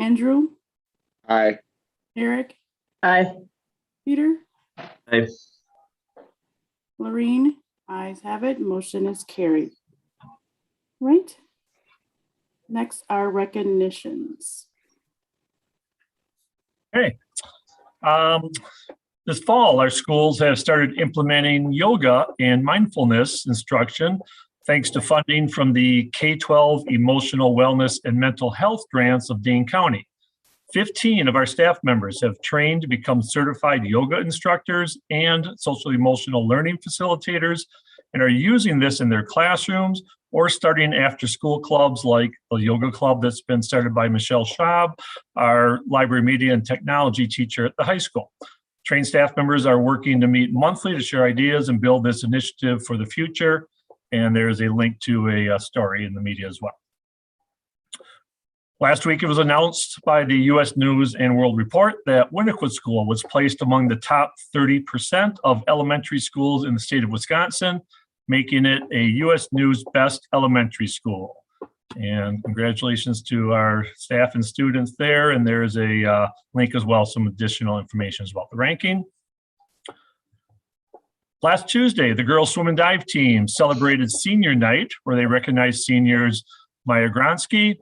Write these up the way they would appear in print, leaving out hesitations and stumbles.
Andrew, Aye. Eric, Aye. Peter, Aye. Lorene, ayes have it, motion is carried. Right. Next are recognitions. Okay. This fall, our schools have started implementing yoga and mindfulness instruction thanks to funding from the K-12 Emotional Wellness and Mental Health Grants of Dane County. 15 of our staff members have trained to become certified yoga instructors and social emotional learning facilitators and are using this in their classrooms or starting after school clubs like the yoga club that's been started by Michelle Schaub, our library media and technology teacher at the high school. Trained staff members are working to meet monthly to share ideas and build this initiative for the future. And there's a link to a story in the media as well. Last week, it was announced by the U.S. News and World Report that Winnequa School was placed among the top 30% of elementary schools in the state of Wisconsin, making it a U.S. News Best Elementary School. And congratulations to our staff and students there. And there's a link as well, some additional information about the ranking. Last Tuesday, the girls swim and dive team celebrated senior night, where they recognized seniors Maya Gronsky,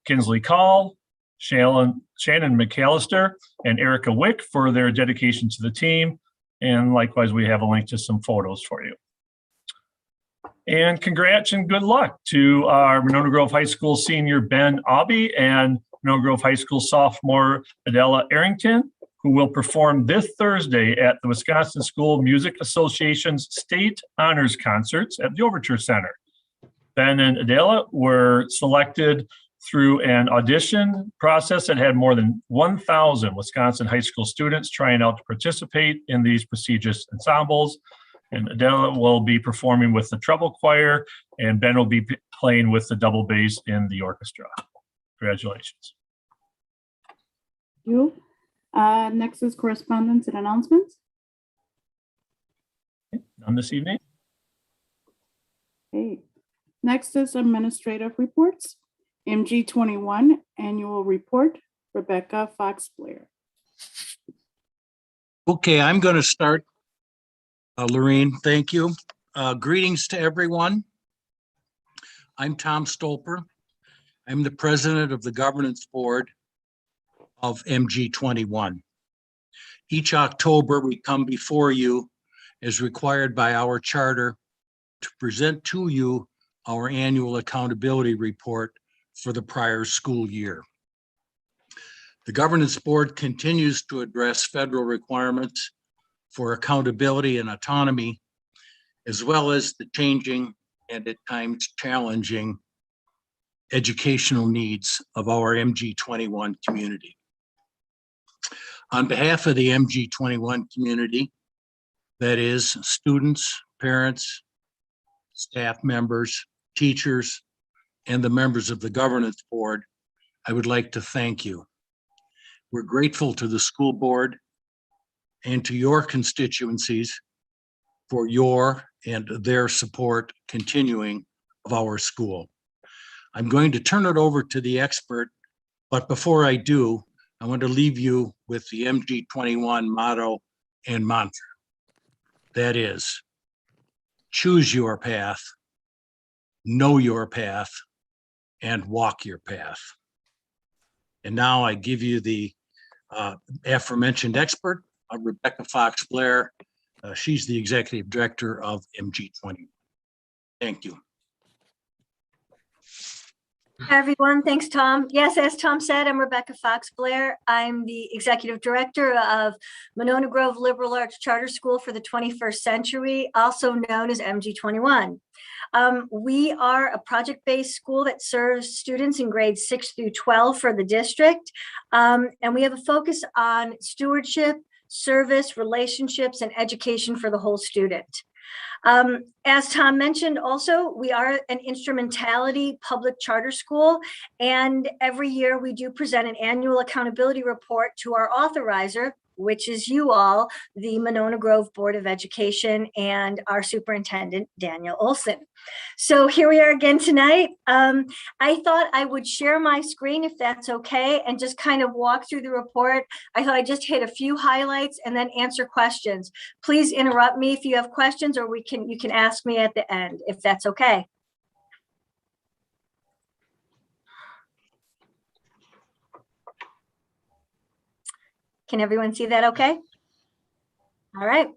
Kinsley Call, Shannon McAllister, and Erica Wick for their dedication to the team. And likewise, we have a link to some photos for you. And congrats and good luck to our Monona Grove High School senior Ben Aubie and Monona Grove High School sophomore Adela Arrington, who will perform this Thursday at the Wisconsin School Music Association's State Honors Concerts at the Overture Center. Ben and Adela were selected through an audition process that had more than 1,000 Wisconsin high school students trying out to participate in these prestigious ensembles. And Adela will be performing with the treble choir, and Ben will be playing with the double bass in the orchestra. Congratulations. Thank you. Next is correspondence and announcements. None this evening. Okay. Next is administrative reports. MG21 annual report, Rebecca Fox-Blair. Okay, I'm going to start. Lorene, thank you. Greetings to everyone. I'm Tom Stolper. I'm the president of the governance board of MG21. Each October, we come before you as required by our charter to present to you our annual accountability report for the prior school year. The governance board continues to address federal requirements for accountability and autonomy, as well as the changing and at times challenging educational needs of our MG21 community. On behalf of the MG21 community, that is students, parents, staff members, teachers, and the members of the governance board, I would like to thank you. We're grateful to the school board and to your constituencies for your and their support continuing of our school. I'm going to turn it over to the expert, but before I do, I want to leave you with the MG21 motto and mantra. That is, choose your path, know your path, and walk your path. And now I give you the aforementioned expert, Rebecca Fox-Blair. She's the executive director of MG20. Thank you. Hi, everyone. Thanks, Tom. Yes, as Tom said, I'm Rebecca Fox-Blair. I'm the executive director of Monona Grove Liberal Arts Charter School for the 21st Century, also known as MG21. We are a project-based school that serves students in grades 6 through 12 for the district. And we have a focus on stewardship, service, relationships, and education for the whole student. As Tom mentioned, also, we are an instrumentality public charter school, and every year we do present an annual accountability report to our authorizer, which is you all, the Monona Grove Board of Education, and our superintendent, Daniel Olson. So here we are again tonight. I thought I would share my screen if that's okay, and just kind of walk through the report. I thought I'd just hit a few highlights and then answer questions. Please interrupt me if you have questions, or you can ask me at the end, if that's okay. Can everyone see that okay? All right.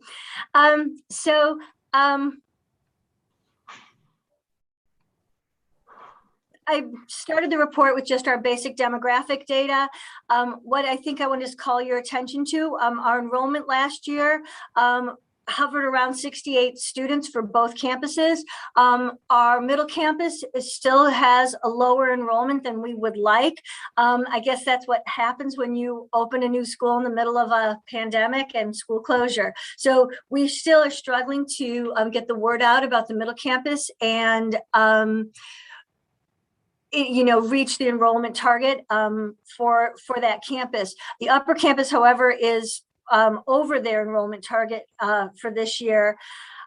I started the report with just our basic demographic data. What I think I want to just call your attention to, our enrollment last year hovered around 68 students for both campuses. Our middle campus still has a lower enrollment than we would like. I guess that's what happens when you open a new school in the middle of a pandemic and school closure. So we still are struggling to get the word out about the middle campus and reach the enrollment target for that campus. The upper campus, however, is over their enrollment target for this year.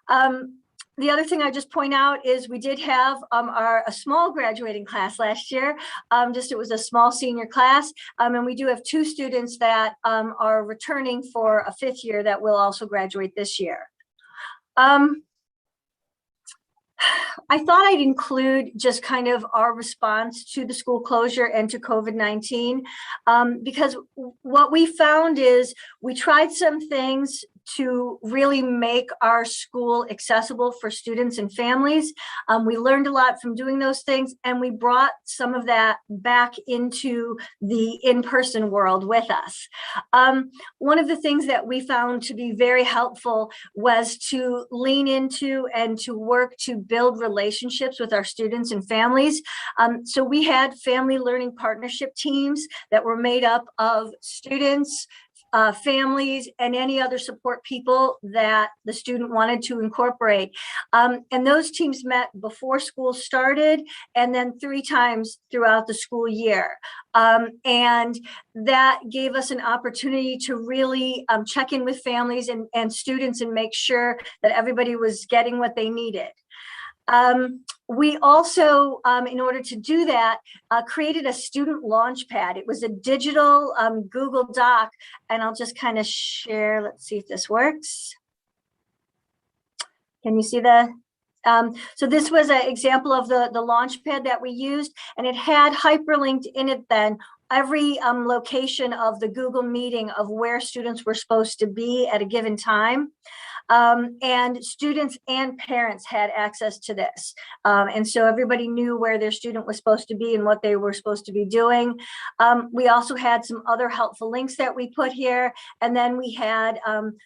The other thing I just point out is we did have a small graduating class last year. It was a small senior class, and we do have 2 students that are returning for a 5th year that will also graduate this year. I thought I'd include just kind of our response to the school closure and to COVID-19, because what we found is we tried some things to really make our school accessible for students and families. We learned a lot from doing those things, and we brought some of that back into the in-person world with us. One of the things that we found to be very helpful was to lean into and to work to build relationships with our students and families. So we had family learning partnership teams that were made up of students, families, and any other support people that the student wanted to incorporate. And those teams met before school started and then 3 times throughout the school year. And that gave us an opportunity to really check in with families and students and make sure that everybody was getting what they needed. We also, in order to do that, created a student launch pad. It was a digital Google Doc, and I'll just kind of share. Let's see if this works. Can you see the? So this was an example of the launch pad that we used, and it had hyperlinked in it then every location of the Google meeting of where students were supposed to be at a given time. And students and parents had access to this. And so everybody knew where their student was supposed to be and what they were supposed to be doing. We also had some other helpful links that we put here. And then we had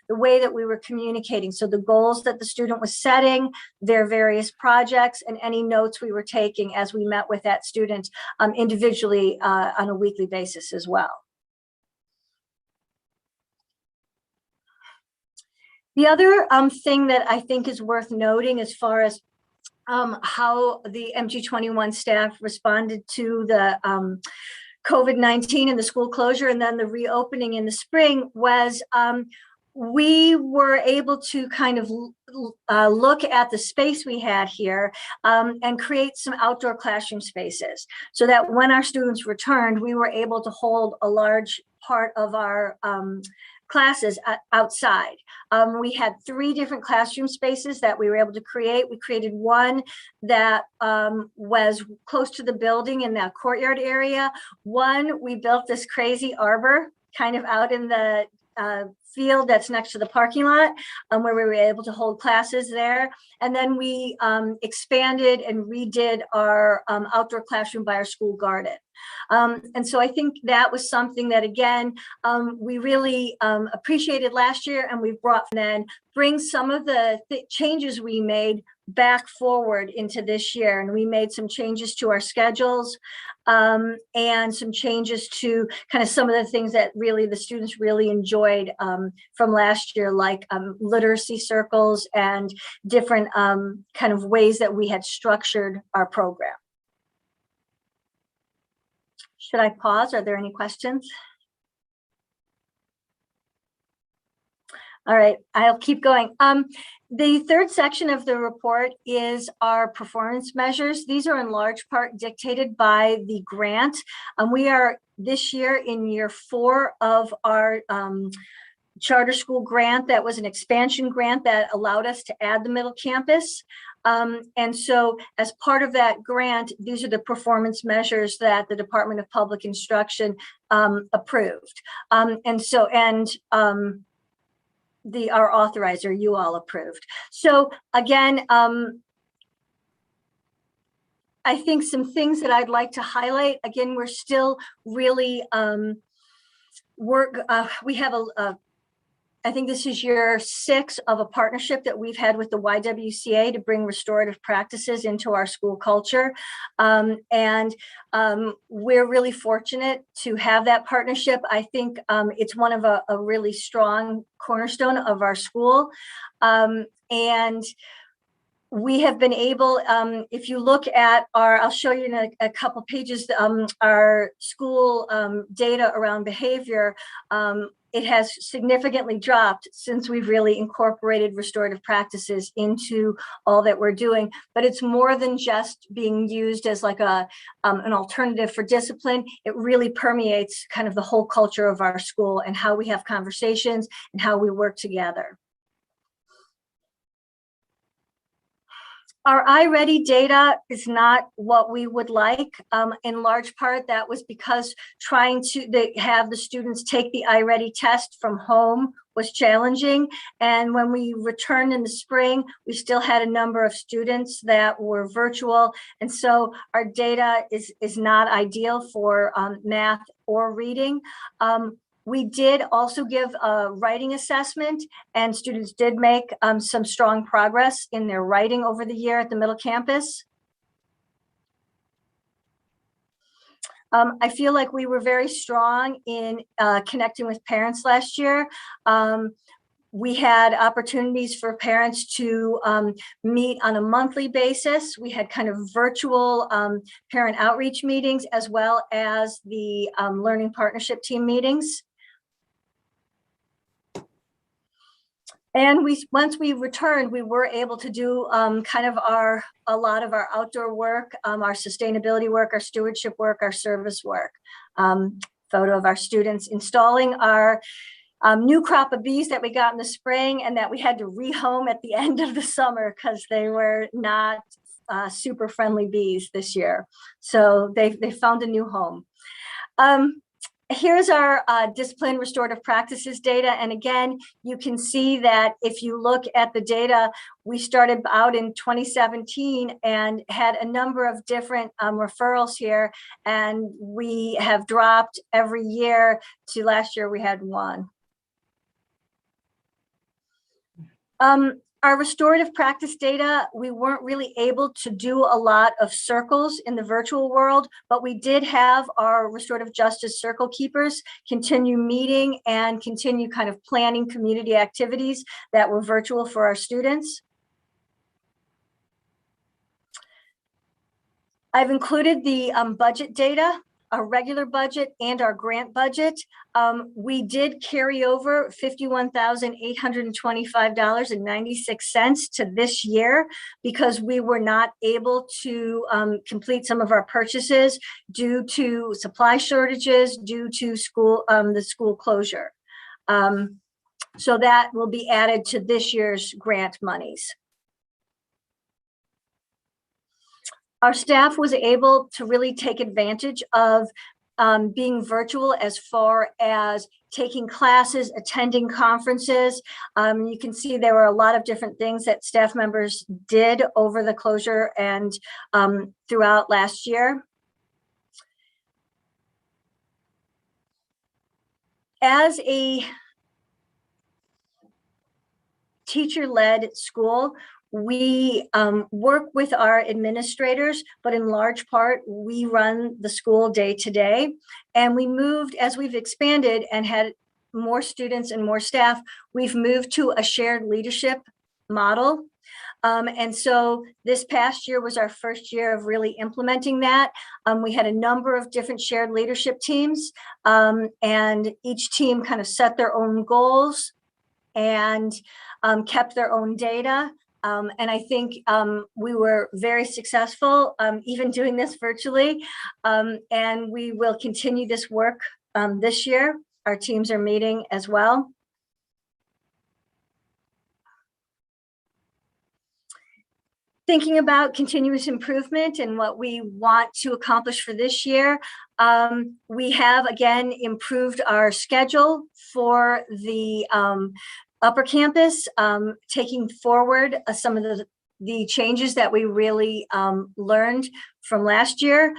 the way that we were communicating. So the goals that the student was setting, their various projects, and any notes we were taking as we met with that student individually on a weekly basis as well. The other thing that I think is worth noting as far as how the MG21 staff responded to the COVID-19 and the school closure and then the reopening in the spring was we were able to kind of look at the space we had here and create some outdoor classroom spaces so that when our students returned, we were able to hold a large part of our classes outside. We had 3 different classroom spaces that we were able to create. We created one that was close to the building in that courtyard area. One, we built this crazy arbor kind of out in the field that's next to the parking lot where we were able to hold classes there. And then we expanded and redid our outdoor classroom by our school garden. And so I think that was something that, again, we really appreciated last year, and we've brought then bring some of the changes we made back forward into this year, and we made some changes to our schedules and some changes to kind of some of the things that really the students really enjoyed from last year, like literacy circles and different kind of ways that we had structured our program. Should I pause? Are there any questions? All right, I'll keep going. The third section of the report is our performance measures. These are in large part dictated by the grant. We are this year in year 4 of our charter school grant. That was an expansion grant that allowed us to add the middle campus. And so as part of that grant, these are the performance measures that the Department of Public Instruction approved. Our authorizer, you all approved. So again, I think some things that I'd like to highlight. Again, we're still really we have I think this is year 6 of a partnership that we've had with the YWCA to bring restorative practices into our school culture. And we're really fortunate to have that partnership. I think it's one of a really strong cornerstone of our school. And we have been able, if you look at I'll show you in a couple pages, our school data around behavior. It has significantly dropped since we've really incorporated restorative practices into all that we're doing. But it's more than just being used as like an alternative for discipline. It really permeates kind of the whole culture of our school and how we have conversations and how we work together. Our iReady data is not what we would like. In large part, that was because trying to have the students take the iReady test from home was challenging. And when we returned in the spring, we still had a number of students that were virtual. And so our data is not ideal for math or reading. We did also give a writing assessment, and students did make some strong progress in their writing over the year at the middle campus. I feel like we were very strong in connecting with parents last year. We had opportunities for parents to meet on a monthly basis. We had kind of virtual parent outreach meetings, as well as the learning partnership team meetings. And once we returned, we were able to do kind of a lot of our outdoor work, our sustainability work, our stewardship work, our service work. Photo of our students installing our new crop of bees that we got in the spring and that we had to rehome at the end of the summer because they were not super friendly bees this year. So they found a new home. Here's our discipline restorative practices data. And again, you can see that if you look at the data, we started out in 2017 and had a number of different referrals here. And we have dropped every year to last year we had 1. Our restorative practice data, we weren't really able to do a lot of circles in the virtual world, but we did have our restorative justice circle keepers continue meeting and continue kind of planning community activities that were virtual for our students. I've included the budget data, our regular budget and our grant budget. We did carry over $51,825.96 to this year because we were not able to complete some of our purchases due to supply shortages, due to the school closure. So that will be added to this year's grant monies. Our staff was able to really take advantage of being virtual as far as taking classes, attending conferences. You can see there were a lot of different things that staff members did over the closure and throughout last year. As a teacher-led school, we work with our administrators, but in large part, we run the school day to day. And we moved, as we've expanded and had more students and more staff, we've moved to a shared leadership model. And so this past year was our first year of really implementing that. We had a number of different shared leadership teams, and each team kind of set their own goals and kept their own data. And I think we were very successful, even doing this virtually. And we will continue this work this year. Our teams are meeting as well. Thinking about continuous improvement and what we want to accomplish for this year, we have again improved our schedule for the upper campus, taking forward some of the changes that we really learned from last year.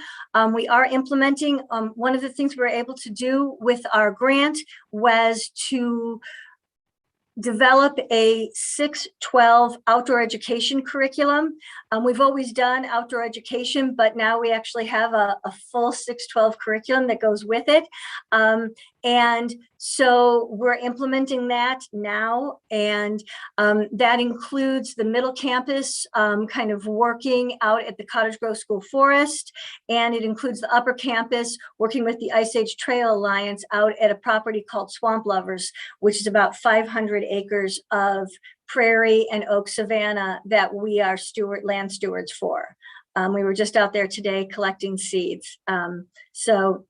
We are implementing, one of the things we were able to do with our grant was to develop a 6-12 outdoor education curriculum. We've always done outdoor education, but now we actually have a full 6-12 curriculum that goes with it. And so we're implementing that now, and that includes the middle campus kind of working out at the Cottage Grove School Forest, and it includes the upper campus working with the Ice Age Trail Alliance out at a property called Swamp Lovers, which is about 500 acres of prairie and oak savanna that we are land stewards for. We were just out there today collecting seeds. So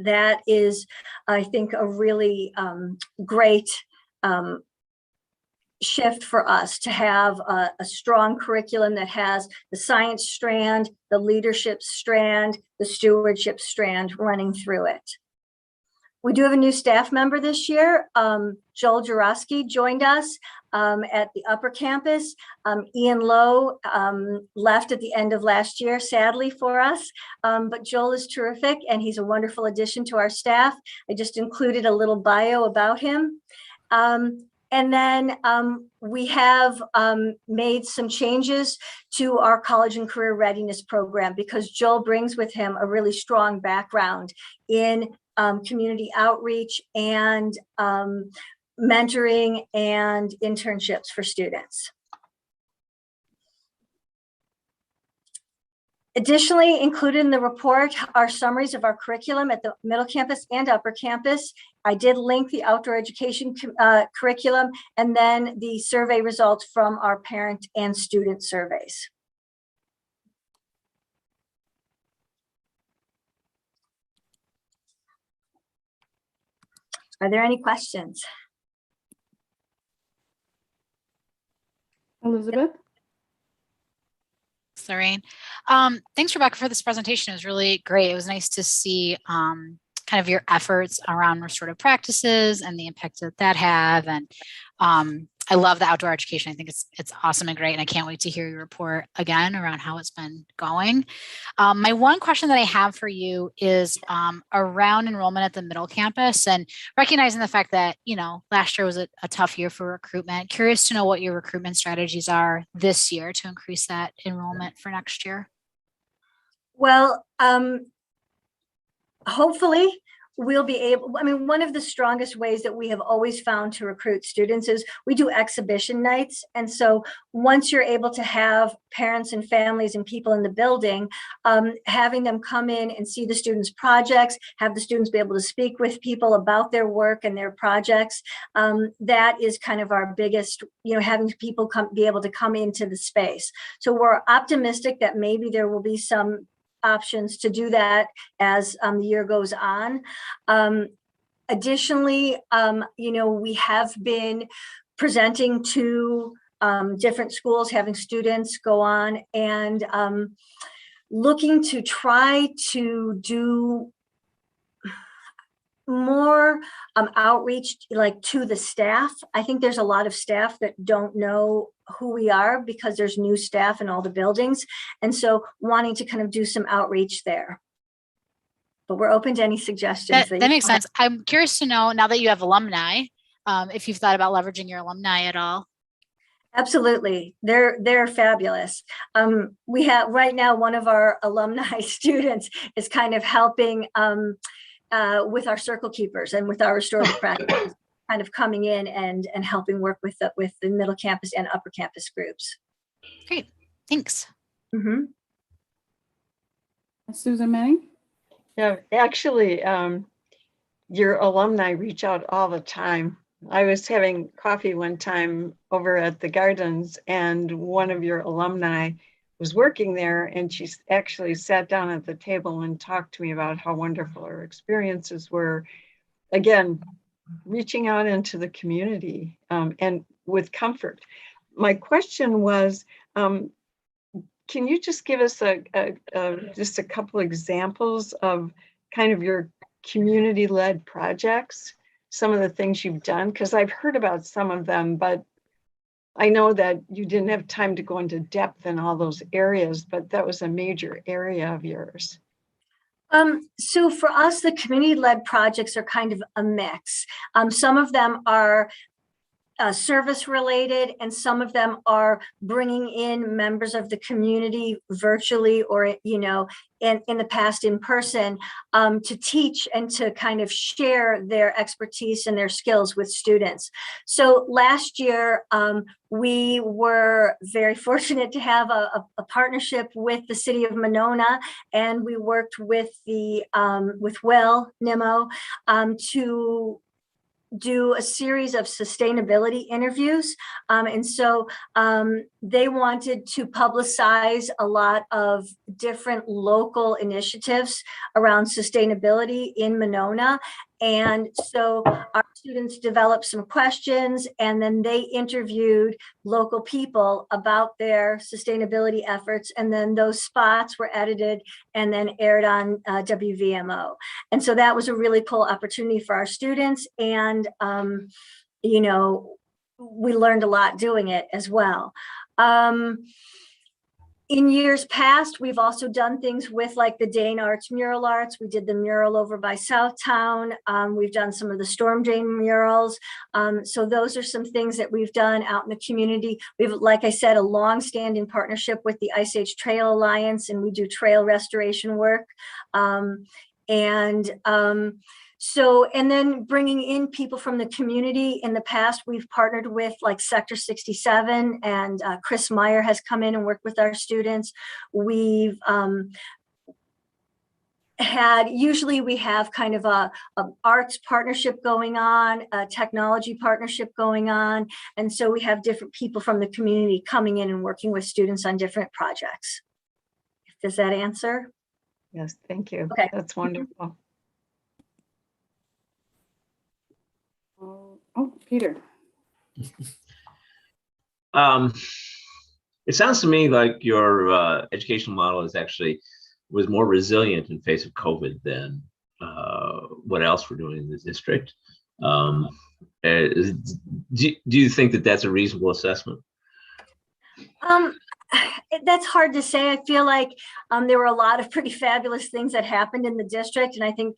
that is, I think, a really great shift for us to have a strong curriculum that has the science strand, the leadership strand, the stewardship strand running through it. We do have a new staff member this year. Joel Jurowski joined us at the upper campus. Ian Lowe left at the end of last year, sadly for us, but Joel is terrific and he's a wonderful addition to our staff. I just included a little bio about him. And then we have made some changes to our college and career readiness program because Joel brings with him a really strong background in community outreach and mentoring and internships for students. Additionally, included in the report are summaries of our curriculum at the middle campus and upper campus. I did link the outdoor education curriculum and then the survey results from our parent and student surveys. Are there any questions? Elizabeth? Lorraine. Thanks, Rebecca, for this presentation. It was really great. It was nice to see kind of your efforts around restorative practices and the impact that that have. And I love the outdoor education. I think it's awesome and great. And I can't wait to hear your report again around how it's been going. My one question that I have for you is around enrollment at the middle campus and recognizing the fact that, you know, last year was a tough year for recruitment. Curious to know what your recruitment strategies are this year to increase that enrollment for next year. Well, hopefully we'll be able, I mean, one of the strongest ways that we have always found to recruit students is we do exhibition nights. And so once you're able to have parents and families and people in the building, having them come in and see the students' projects, have the students be able to speak with people about their work and their projects, that is kind of our biggest, you know, having people be able to come into the space. So we're optimistic that maybe there will be some options to do that as the year goes on. Additionally, you know, we have been presenting to different schools, having students go on and looking to try to do more outreach like to the staff. I think there's a lot of staff that don't know who we are because there's new staff in all the buildings. And so wanting to kind of do some outreach there. But we're open to any suggestions. That makes sense. I'm curious to know, now that you have alumni, if you've thought about leveraging your alumni at all. Absolutely. They're fabulous. We have right now, one of our alumni students is kind of helping with our circle keepers and with our restorative practices, kind of coming in and helping work with the middle campus and upper campus groups. Great, thanks. Mm-hmm. Susan Manning? Yeah, actually, your alumni reach out all the time. I was having coffee one time over at the gardens, and one of your alumni was working there, and she actually sat down at the table and talked to me about how wonderful her experiences were. Again, reaching out into the community and with comfort. My question was, can you just give us just a couple examples of kind of your community-led projects, some of the things you've done? Because I've heard about some of them, but I know that you didn't have time to go into depth in all those areas, but that was a major area of yours. So for us, the community-led projects are kind of a mix. Some of them are service related, and some of them are bringing in members of the community virtually, or in the past in person, to teach and to kind of share their expertise and their skills with students. So last year, we were very fortunate to have a partnership with the city of Monona, and we worked with with Will Nimmo to do a series of sustainability interviews. And so they wanted to publicize a lot of different local initiatives around sustainability in Monona. And so our students developed some questions, and then they interviewed local people about their sustainability efforts. And then those spots were edited and then aired on WVMO. And so that was a really cool opportunity for our students. And, we learned a lot doing it as well. In years past, we've also done things with like the Dane Arts Mural Arts. We did the mural over by Southtown. We've done some of the storm drain murals. So those are some things that we've done out in the community. We've, like I said, a long-standing partnership with the Ice Age Trail Alliance, and we do trail restoration work. So, and then bringing in people from the community. In the past, we've partnered with like Sector 67, and Chris Meyer has come in and worked with our students. We've usually we have kind of a arts partnership going on, a technology partnership going on. And so we have different people from the community coming in and working with students on different projects. Does that answer? Yes, thank you. Okay. That's wonderful. Oh, Peter. It sounds to me like your educational model was more resilient in face of COVID than what else we're doing in the district. Do you think that that's a reasonable assessment? That's hard to say. I feel like there were a lot of pretty fabulous things that happened in the district. And I think,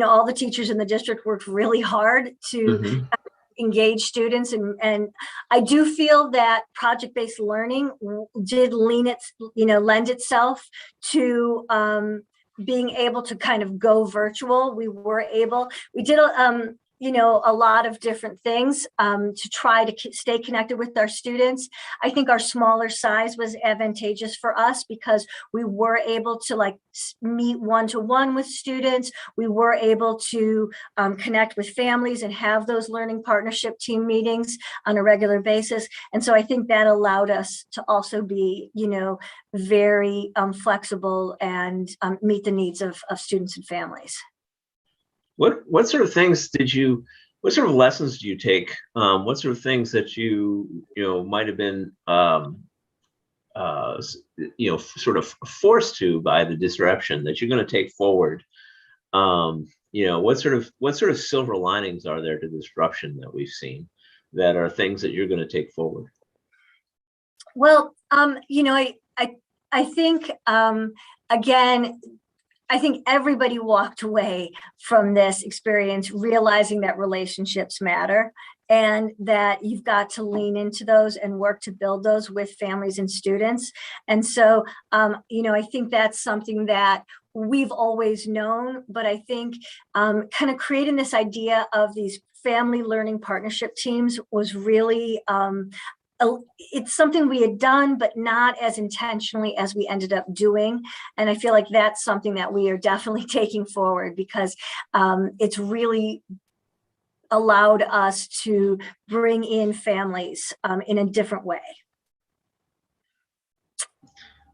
all the teachers in the district worked really hard to engage students. And I do feel that project-based learning did lend itself to being able to kind of go virtual. We did a lot of different things to try to stay connected with our students. I think our smaller size was advantageous for us because we were able to meet one-to-one with students. We were able to connect with families and have those learning partnership team meetings on a regular basis. And so I think that allowed us to also be, very flexible and meet the needs of students and families. What sort of things what sort of lessons do you take? What sort of things that you might have been, sort of forced to by the disruption that you're going to take forward? What sort of silver linings are there to the disruption that we've seen that are things that you're going to take forward? Well, I think, again, I think everybody walked away from this experience realizing that relationships matter and that you've got to lean into those and work to build those with families and students. And so, I think that's something that we've always known, but I think kind of creating this idea of these family learning partnership teams was really, it's something we had done, but not as intentionally as we ended up doing. And I feel like that's something that we are definitely taking forward because it's really allowed us to bring in families in a different way.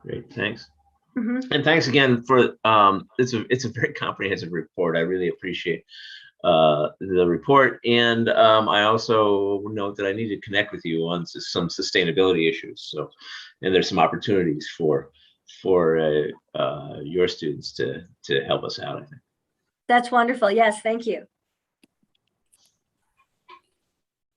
Great, thanks. Mm-hmm. And thanks again for it's a very comprehensive report. I really appreciate the report, and I also note that I need to connect with you on some sustainability issues. So, and there's some opportunities for your students to help us out, I think. That's wonderful. Yes, thank you.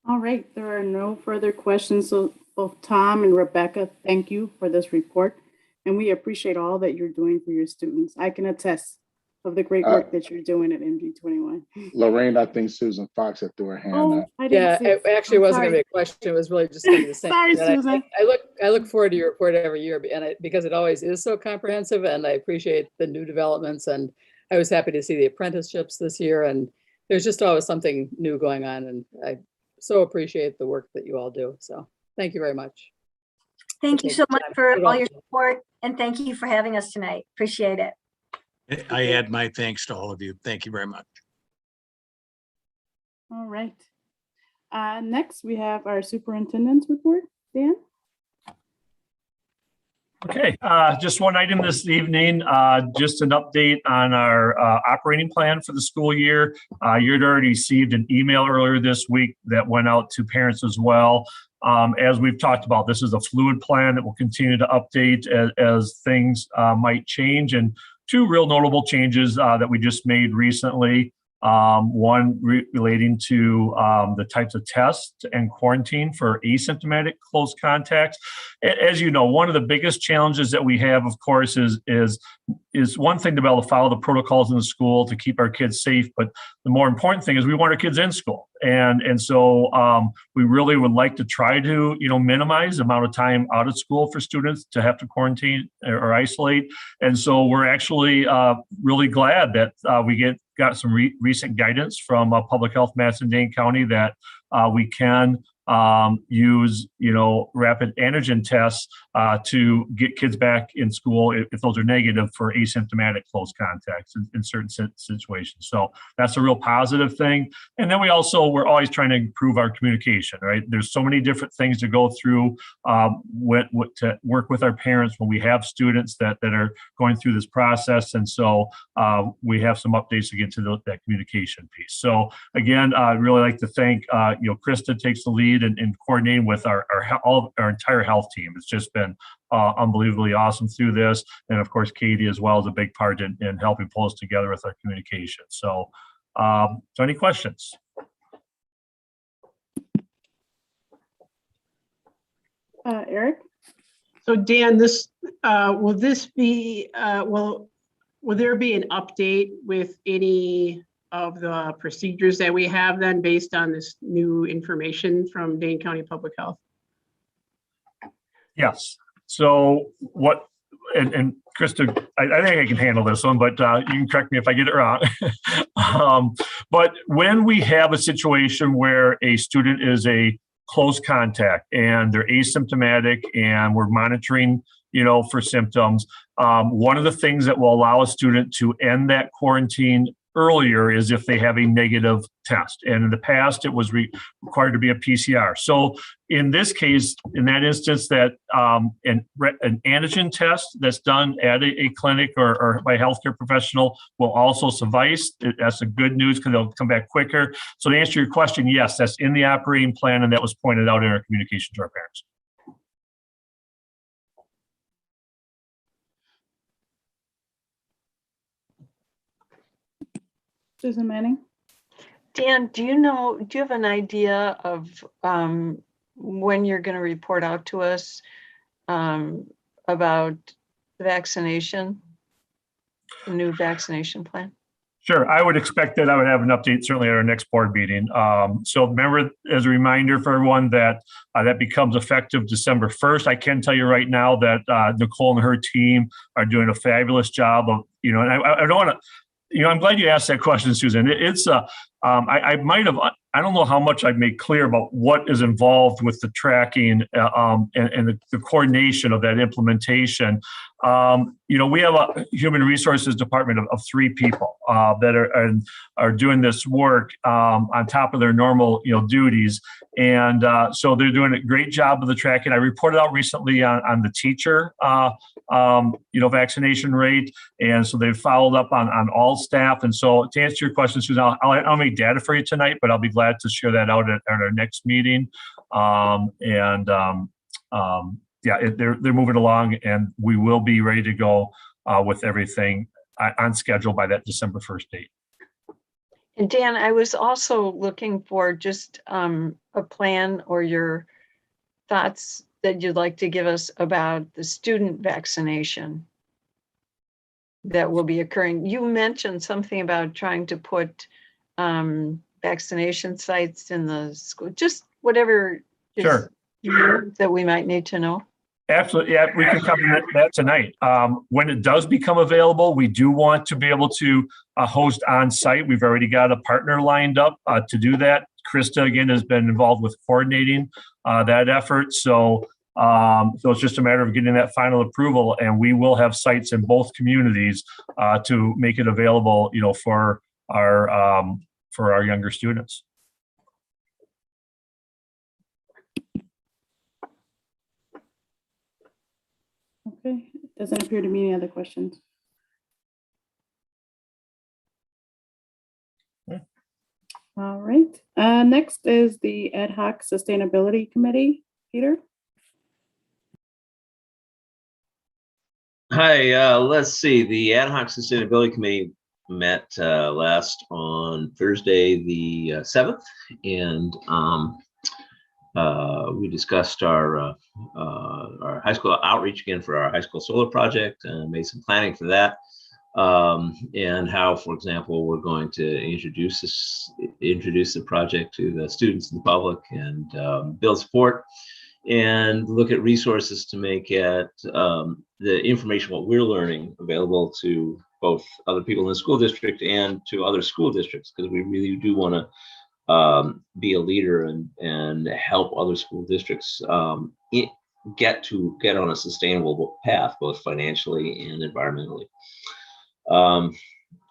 All right, there are no further questions. So both Tom and Rebecca, thank you for this report. And we appreciate all that you're doing for your students. I can attest of the great work that you're doing at MG21. Lorraine, I think Susan Fox had threw her hand Oh, up. I didn't Yeah, see it actually I'm wasn't sorry. going to be a question. It was really just going to be the same. Sorry, And Susan. I look forward to your report every year, because it always is so comprehensive, and I appreciate the new developments. And I was happy to see the apprenticeships this year, and there's just always something new going on, and I so appreciate the work that you all do. So thank you very much. Thank you so much for You're all your welcome. support, and thank you for having us tonight. Appreciate it. I add my thanks to all of you. Thank you very much. All right. Next, we have our superintendent's report. Dan? Okay, just one item this evening, just an update on our operating plan for the school year. You'd already received an email earlier this week that went out to parents as well. As we've talked about, this is a fluid plan that will continue to update as things might change. And two real notable changes that we just made recently. One relating to the types of tests and quarantine for asymptomatic close contacts. As you know, one of the biggest challenges that we have, of course, is one thing to be able to follow the protocols in the school to keep our kids safe, but the more important thing is we want our kids in school. And so we really would like to try to, minimize the amount of time out of school for students to have to quarantine or isolate. And so we're actually really glad that we got some recent guidance from Public Health Madison-Dane County that we can use, rapid antigen tests to get kids back in school if those are negative for asymptomatic close contacts in certain situations. So that's a real positive thing. And then we're always trying to improve our communication, right? There's so many different things to go through to work with our parents when we have students that are going through this process. And so we have some updates to get to that communication piece. So again, I'd really like to thank, Krista takes the lead in coordinating with our entire health team. It's just been unbelievably awesome through this. And of course, Katie as well is a big part in helping pull us together with our communication. So, any questions? Eric? So Dan, will there be an update with any of the procedures that we have then based on this new information from Dane County Public Health? Yes. So and Krista, I think I can handle this one, but you can correct me if I get it wrong. But when we have a situation where a student is a close contact and they're asymptomatic and we're monitoring, for symptoms, one of the things that will allow a student to end that quarantine earlier is if they have a negative test. And in the past, it was required to be a PCR. So in this case, in that instance, that an antigen test that's done at a clinic or by a healthcare professional will also suffice. That's a good news because they'll come back quicker. So to answer your question, yes, that's in the operating plan, and that was pointed out in our communication to our parents. Susan Manning? Dan, do you have an idea of when you're going to report out to us about vaccination? the new vaccination plan? Sure, I would expect that I would have an update certainly at our next board meeting. So remember, as a reminder for everyone, that that becomes effective December 1st. I can tell you right now that Nicole and her team are doing a fabulous job of, and I don't want to, I'm glad you asked that question, Susan. I might have, I don't know how much I've made clear about what is involved with the tracking and the coordination of that implementation. We have a human resources department of 3 people that are doing this work on top of their normal, duties. And so they're doing a great job of the tracking. I reported out recently on the teacher, vaccination rate. And so they've followed up on all staff. And so to answer your question, Susan, I'll make data for you tonight, but I'll be glad to share that out at our next meeting. They're moving along, and we will be ready to go with everything on schedule by that December 1st date. And Dan, I was also looking for just a plan or your thoughts that you'd like to give us about the student vaccination that will be occurring. You mentioned something about trying to put vaccination sites in the school, just whatever Sure. that we might need to know. Absolutely. Yeah, we can cover that tonight. When it does become available, we do want to be able to host on site. We've already got a partner lined up to do that. Krista, again, has been involved with coordinating that effort. So it's just a matter of getting that final approval, and we will have sites in both communities to make it available, for our younger students. Okay, doesn't appear to be any other questions. Okay. All right, next is the Ad Hoc Sustainability Committee. Peter? Hi, let's see. The Ad Hoc Sustainability Committee met last on Thursday, the 7th, and we discussed our high school outreach again for our high school solar project, and made some planning for that, and how, for example, we're going to introduce the project to the students and the public, and build support, and look at resources to make it the information what we're learning available to both other people in the school district and to other school districts, because we really do want to be a leader and help other school districts get on a sustainable path, both financially and environmentally.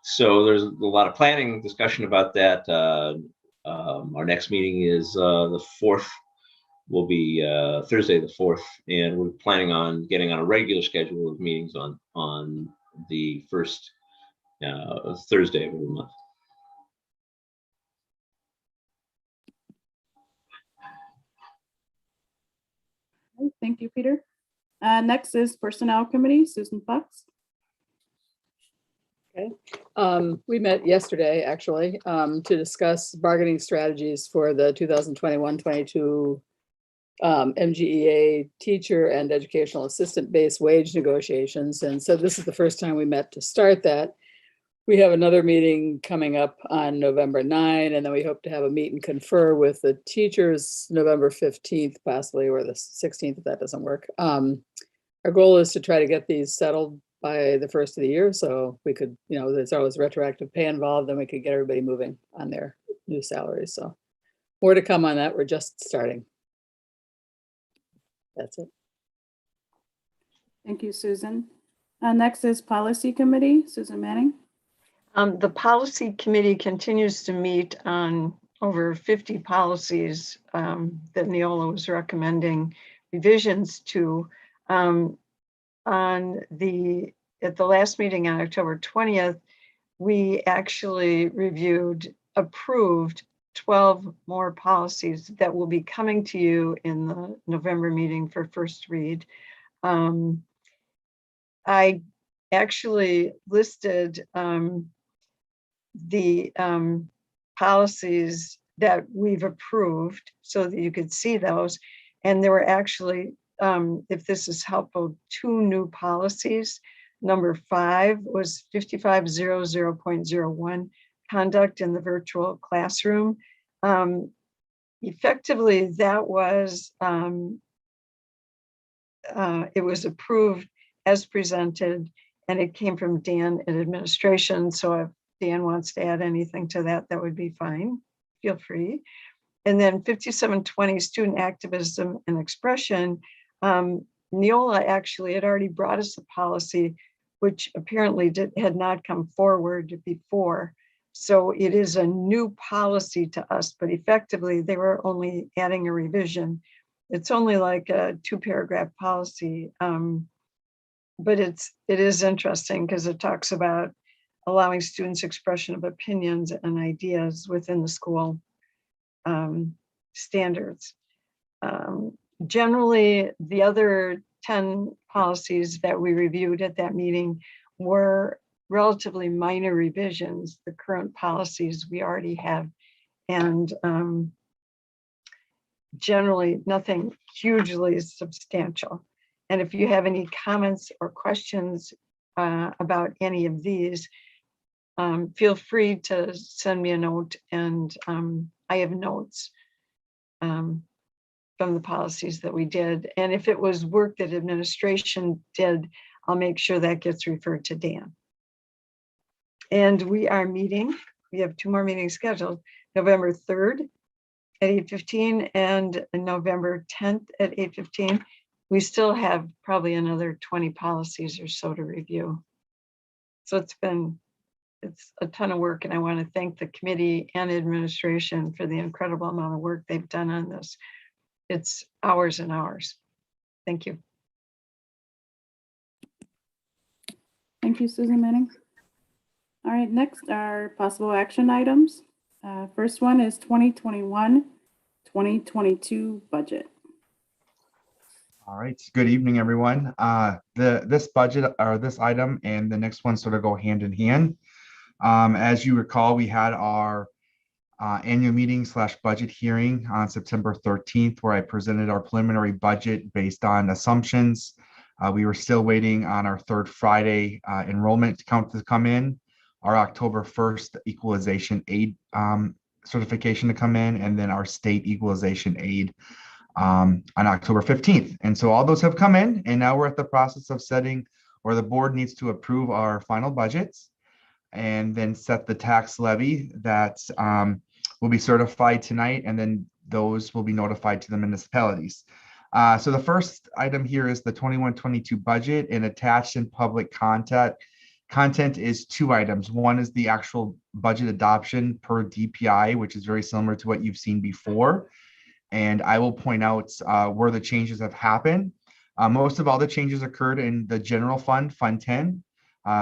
So there's a lot of planning discussion about that. Our next meeting is the 4th, will be Thursday the 4th, and we're planning on getting on a regular schedule of meetings on the first Thursday of every month. Thank you, Peter. Next is Personnel Committee, Susan Fox. Okay. We met yesterday, actually, to discuss bargaining strategies for the 2021-22 MGEA teacher and educational assistant based wage negotiations. And so this is the first time we met to start that. We have another meeting coming up on November 9, and then we hope to have a meet and confer with the teachers November 15th, possibly, or the 16th, if that doesn't work. Our goal is to try to get these settled by the first of the year. So we could, there's always retroactive pay involved, then we could get everybody moving on their new salaries. So more to come on that. We're just starting. That's it. Thank you, Susan. Next is Policy Committee, Susan Manning. The Policy Committee continues to meet on over 50 policies that Neola was recommending revisions to. At the last meeting on October 20th, we actually approved 12 more policies that will be coming to you in the November meeting for first read. I actually listed the policies that we've approved so that you could see those. And there were actually, if this is helpful, 2 new policies Number 5 was 5500.01, conduct in the virtual classroom. Effectively, that was, it was approved as presented, and it came from Dan at administration. So if Dan wants to add anything to that, that would be fine. Feel free. And then 5720, student activism and expression. Neola actually had already brought us a policy, which apparently had not come forward before. So it is a new policy to us, but effectively they were only adding a revision. It's only like a 2-paragraph policy. But it is interesting because it talks about allowing students expression of opinions and ideas within the school standards. Generally, the other 10 policies that we reviewed at that meeting were relatively minor revisions. The current policies we already have, and generally nothing hugely substantial. And if you have any comments or questions about any of these, feel free to send me a note, and I have notes from the policies that we did. And if it was work that administration did, I'll make sure that gets referred to Dan. And we are meeting, we have 2 more meetings scheduled, November 3rd at 8:15 and November 10th at 8:15. We still have probably another 20 policies or so to review. So it's a ton of work, and I want to thank the committee and administration for the incredible amount of work they've done on this. It's hours and hours. Thank you. Thank you, Susan Manning. All right, next are possible action items. First one is 2021-2022 budget. All right, good evening, everyone. This budget, or this item, and the next one sort of go hand in hand. As you recall, we had our annual meeting / budget hearing on September 13th, where I presented our preliminary budget based on assumptions. We were still waiting on our third Friday enrollment count to come in, our October 1st equalization aid certification to come in, and then our state equalization aid on October 15th. And so all those have come in, and now we're at the process of setting, or the board needs to approve our final budgets and then set the tax levy that will be certified tonight, and then those will be notified to the municipalities. So the first item here is the 21-22 budget, and attached in public content is 2 items. One is the actual budget adoption per DPI, which is very similar to what you've seen before. And I will point out where the changes have happened. Most of all the changes occurred in the general fund, Fund 10,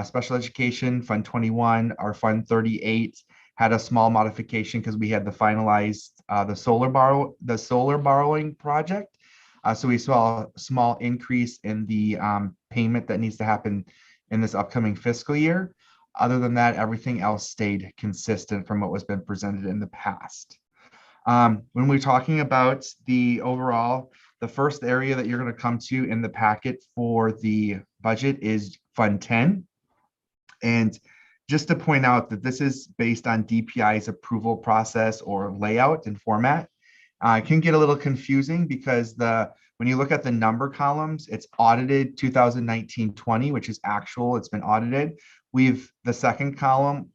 special education, Fund 21, our Fund 38 had a small modification because we had the finalized the solar borrowing project. So we saw a small increase in the payment that needs to happen in this upcoming fiscal year. Other than that, everything else stayed consistent from what was been presented in the past. When we're talking about the overall, the first area that you're going to come to in the packet for the budget is Fund 10. And just to point out that this is based on DPI's approval process or layout and format. It can get a little confusing because when you look at the number columns, it's audited 2019-20, which is actual, it's been audited. The second column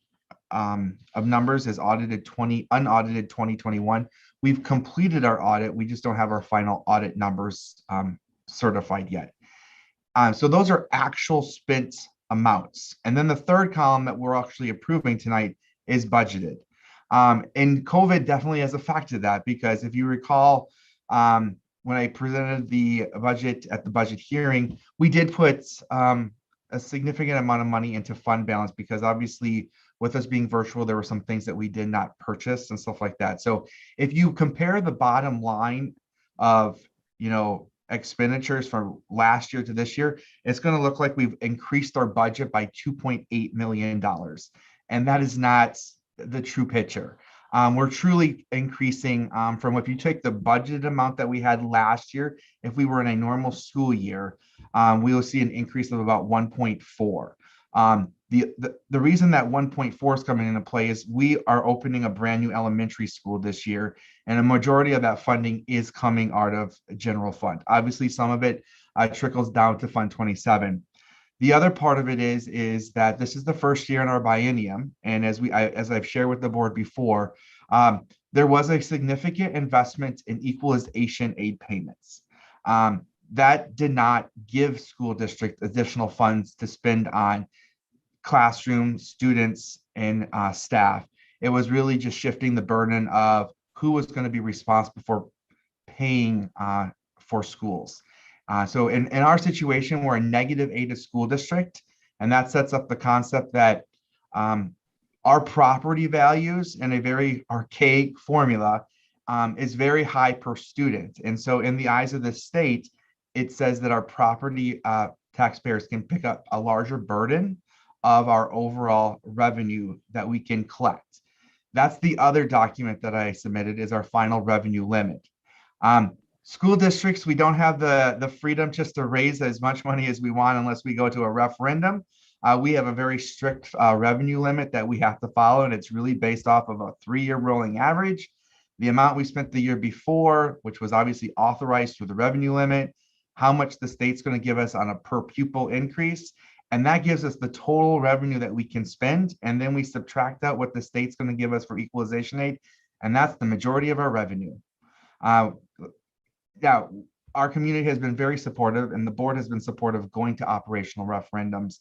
of numbers is unaudited 2021. We've completed our audit. We just don't have our final audit numbers certified yet. So those are actual spent amounts. And then the third column that we're actually approving tonight is budgeted. And COVID definitely has affected that, because if you recall, when I presented the budget at the budget hearing, we did put a significant amount of money into fund balance, because obviously with us being virtual, there were some things that we did not purchase and stuff like that. So if you compare the bottom line of, expenditures from last year to this year, it's going to look like we've increased our budget by $2.8 million. And that is not the true picture. We're truly increasing from, if you take the budgeted amount that we had last year, if we were in a normal school year, we will see an increase of about 1.4. The reason that 1.4 is coming into play is we are opening a brand new elementary school this year, and a majority of that funding is coming out of general fund. Obviously, some of it trickles down to Fund 27. The other part of it is that this is the first year in our biennium, and as I've shared with the board before, there was a significant investment in equalization aid payments. That did not give school districts additional funds to spend on classroom, students, and staff. It was really just shifting the burden of who was going to be responsible for paying for schools. So in our situation, we're a negative aided school district, and that sets up the concept that our property values in a very archaic formula is very high per student. And so in the eyes of the state, it says that our property taxpayers can pick up a larger burden of our overall revenue that we can collect. That's the other document that I submitted, is our final revenue limit. School districts, we don't have the freedom just to raise as much money as we want unless we go to a referendum. We have a very strict revenue limit that we have to follow, and it's really based off of a 3-year rolling average. The amount we spent the year before, which was obviously authorized through the revenue limit, how much the state's going to give us on a per pupil increase, and that gives us the total revenue that we can spend, and then we subtract out what the state's going to give us for equalization aid, and that's the majority of our revenue. Yeah, our community has been very supportive, and the board has been supportive going to operational referendums.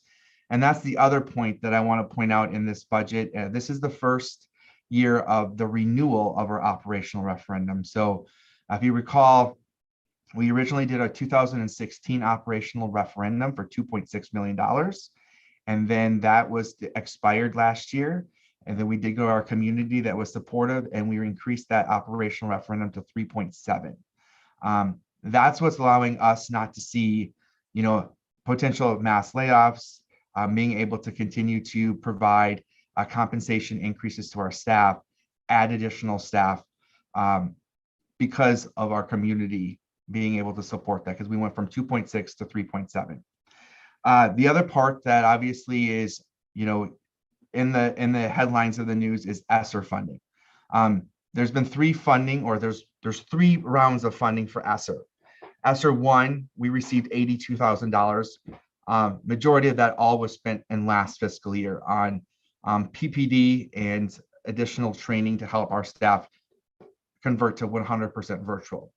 And that's the other point that I want to point out in this budget. This is the first year of the renewal of our operational referendum. So if you recall, we originally did a 2016 operational referendum for $2.6 million. And then that was expired last year. And then we did go to our community that was supportive, and we increased that operational referendum to 3.7. That's what's allowing us not to see, potential mass layoffs, being able to continue to provide compensation increases to our staff, add additional staff, because of our community being able to support that, because we went from 2.6 to 3.7. The other part that obviously is, in the headlines of the news is Esser funding. There's been there's 3 rounds of funding for Esser. Esser 1, we received $82,000. Majority of that all was spent in last fiscal year on PPD and additional training to help our staff convert to 100% virtual.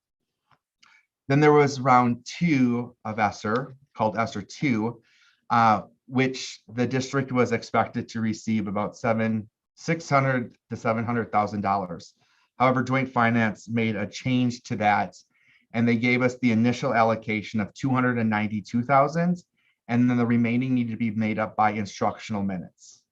Then there was round 2 of Esser, called Esser 2, which the district was expected to receive about $600,000 to $700,000. However, Joint Finance made a change to that, and they gave us the initial allocation of $292,000, and then the remaining needed to be made up by instructional minutes.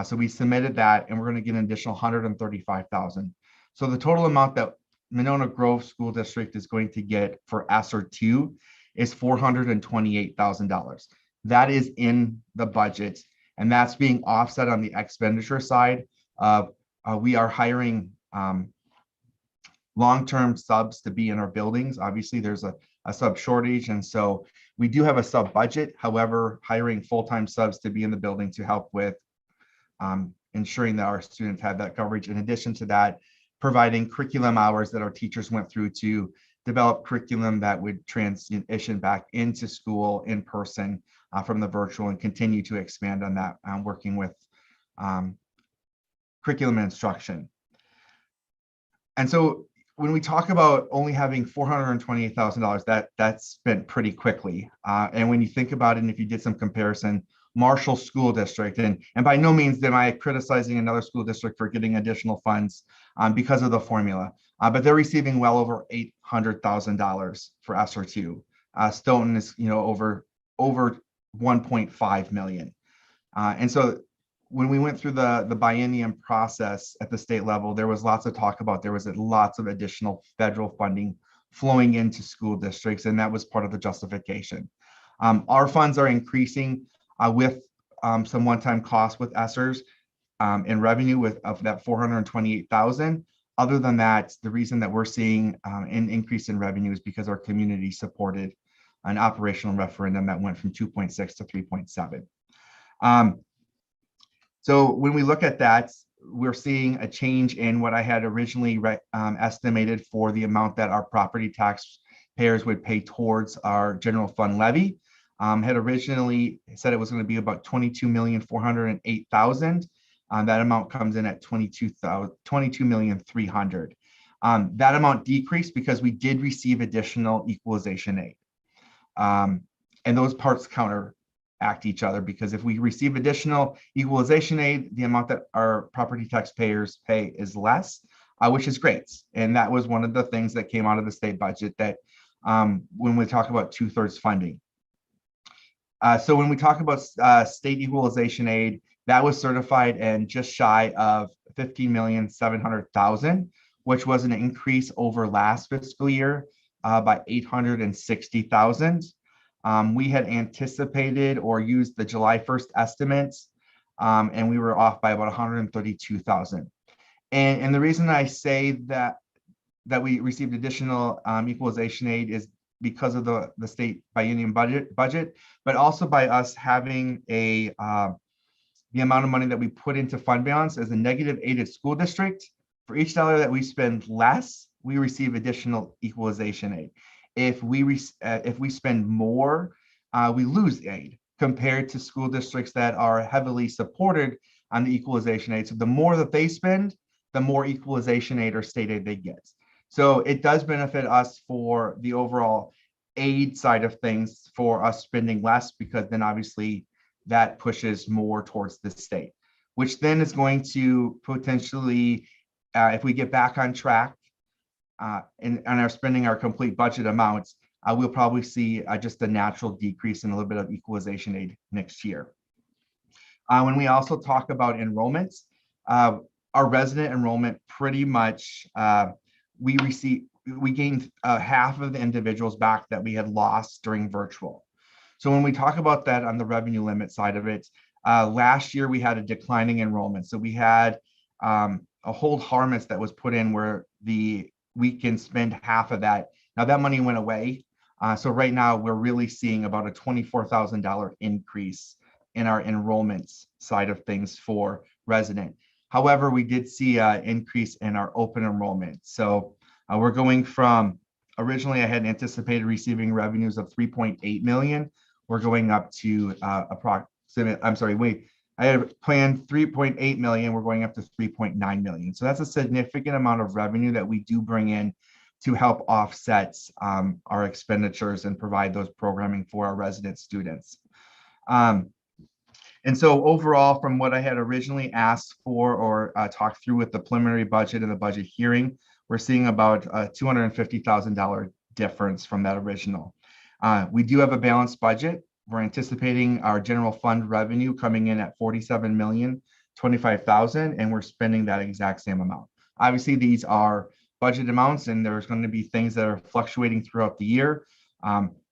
So we submitted that, and we're going to get an additional $135,000. So the total amount that Monona Grove School District is going to get for Esser 2 is $428,000. That is in the budget, and that's being offset on the expenditure side. We are hiring long-term subs to be in our buildings. Obviously, there's a sub shortage, and so we do have a sub budget. However, hiring full-time subs to be in the building to help with ensuring that our students have that coverage. In addition to that, providing curriculum hours that our teachers went through to develop curriculum that would transition back into school in person from the virtual, and continue to expand on that, working with curriculum and instruction. And so when we talk about only having $428,000, that's spent pretty quickly. And when you think about it, and if you did some comparison, Marshall School District, and by no means am I criticizing another school district for getting additional funds because of the formula, but they're receiving well over $800,000 for Esser 2. Stoughton is over 1.5 million. And so when we went through the biennium process at the state level, there was lots of talk about there was lots of additional federal funding flowing into school districts, and that was part of the justification. Our funds are increasing with some one-time costs with Essers in revenue of that 428,000. Other than that, the reason that we're seeing an increase in revenue is because our community supported an operational referendum that went from 2.6 to 3.7. So when we look at that, we're seeing a change in what I had originally estimated for the amount that our property tax payers would pay towards our general fund levy. Had originally said it was going to be about 22,408,000. That amount comes in at 22,300,000. That amount decreased because we did receive additional equalization aid. And those parts counteract each other, because if we receive additional equalization aid, the amount that our property taxpayers pay is less, which is great. And that was one of the things that came out of the state budget that when we talk about 2/3 funding. So when we talk about state equalization aid, that was certified and just shy of 15,700,000, which was an increase over last fiscal year by 860,000. We had anticipated or used the July 1st estimates, and we were off by about 132,000. And the reason I say that we received additional equalization aid is because of the state biennium budget, but also by us having the amount of money that we put into fund balance as a negative aided school district. For each dollar that we spend less, we receive additional equalization aid. If we spend more, we lose aid compared to school districts that are heavily supported on the equalization aid. So the more that they spend, the more equalization aid or state aid they get. So it does benefit us for the overall aid side of things, for us spending less, because then obviously that pushes more towards the state, which then is going to potentially, if we get back on track and are spending our complete budget amounts, we'll probably see just a natural decrease in a little bit of equalization aid next year. When we also talk about enrollments, our resident enrollment pretty much, we gained half of the individuals back that we had lost during virtual. So when we talk about that on the revenue limit side of it, last year we had a declining enrollment. So we had a hold harness that was put in where we can spend half of that. Now that money went away. So right now we're really seeing about a $24,000 increase in our enrollments side of things for resident. However, we did see an increase in our open enrollment. So we're going from, originally I had anticipated receiving revenues of 3.8 million. We're going up to I had planned 3.8 million. We're going up to 3.9 million. So that's a significant amount of revenue that we do bring in to help offset our expenditures and provide those programming for our resident students. And so overall, from what I had originally asked for or talked through with the preliminary budget and the budget hearing, we're seeing about a $250,000 difference from that original. We do have a balanced budget. We're anticipating our general fund revenue coming in at $47,025,000, and we're spending that exact same amount. Obviously, these are budget amounts, and there's going to be things that are fluctuating throughout the year.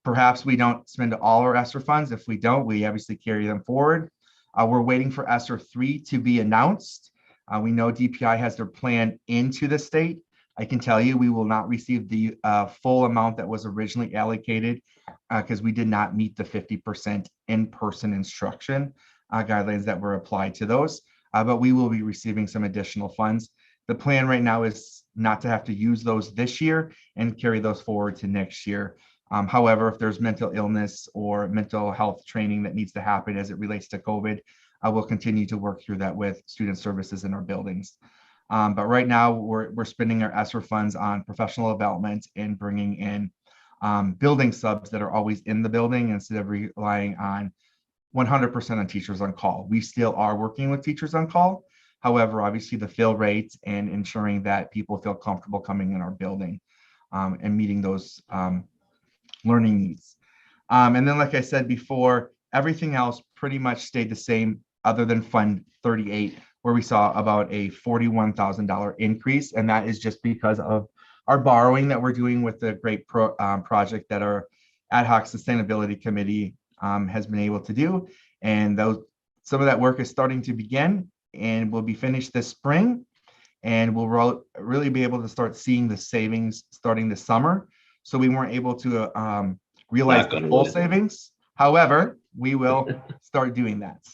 Perhaps we don't spend all our Esser funds. If we don't, we obviously carry them forward. We're waiting for Esser 3 to be announced. We know DPI has their plan into the state. I can tell you we will not receive the full amount that was originally allocated because we did not meet the 50% in-person instruction guidelines that were applied to those, but we will be receiving some additional funds. The plan right now is not to have to use those this year and carry those forward to next year. However, if there's mental illness or mental health training that needs to happen as it relates to COVID, I will continue to work through that with student services in our buildings. But right now we're spending our Esser funds on professional development and bringing in building subs that are always in the building instead of relying on 100% on teachers on call. We still are working with teachers on call. However, obviously the fill rates and ensuring that people feel comfortable coming in our building and meeting those learning needs. And then, like I said before, everything else pretty much stayed the same other than Fund 38, where we saw about a $41,000 increase. And that is just because of our borrowing that we're doing with the great project that our Hoc Sustainability Committee has been able to do. And some of that work is starting to begin and will be finished this spring. And we'll really be able to start seeing the savings starting this summer. So we weren't able to realize Not the gonna full win. savings. However, we will start doing that.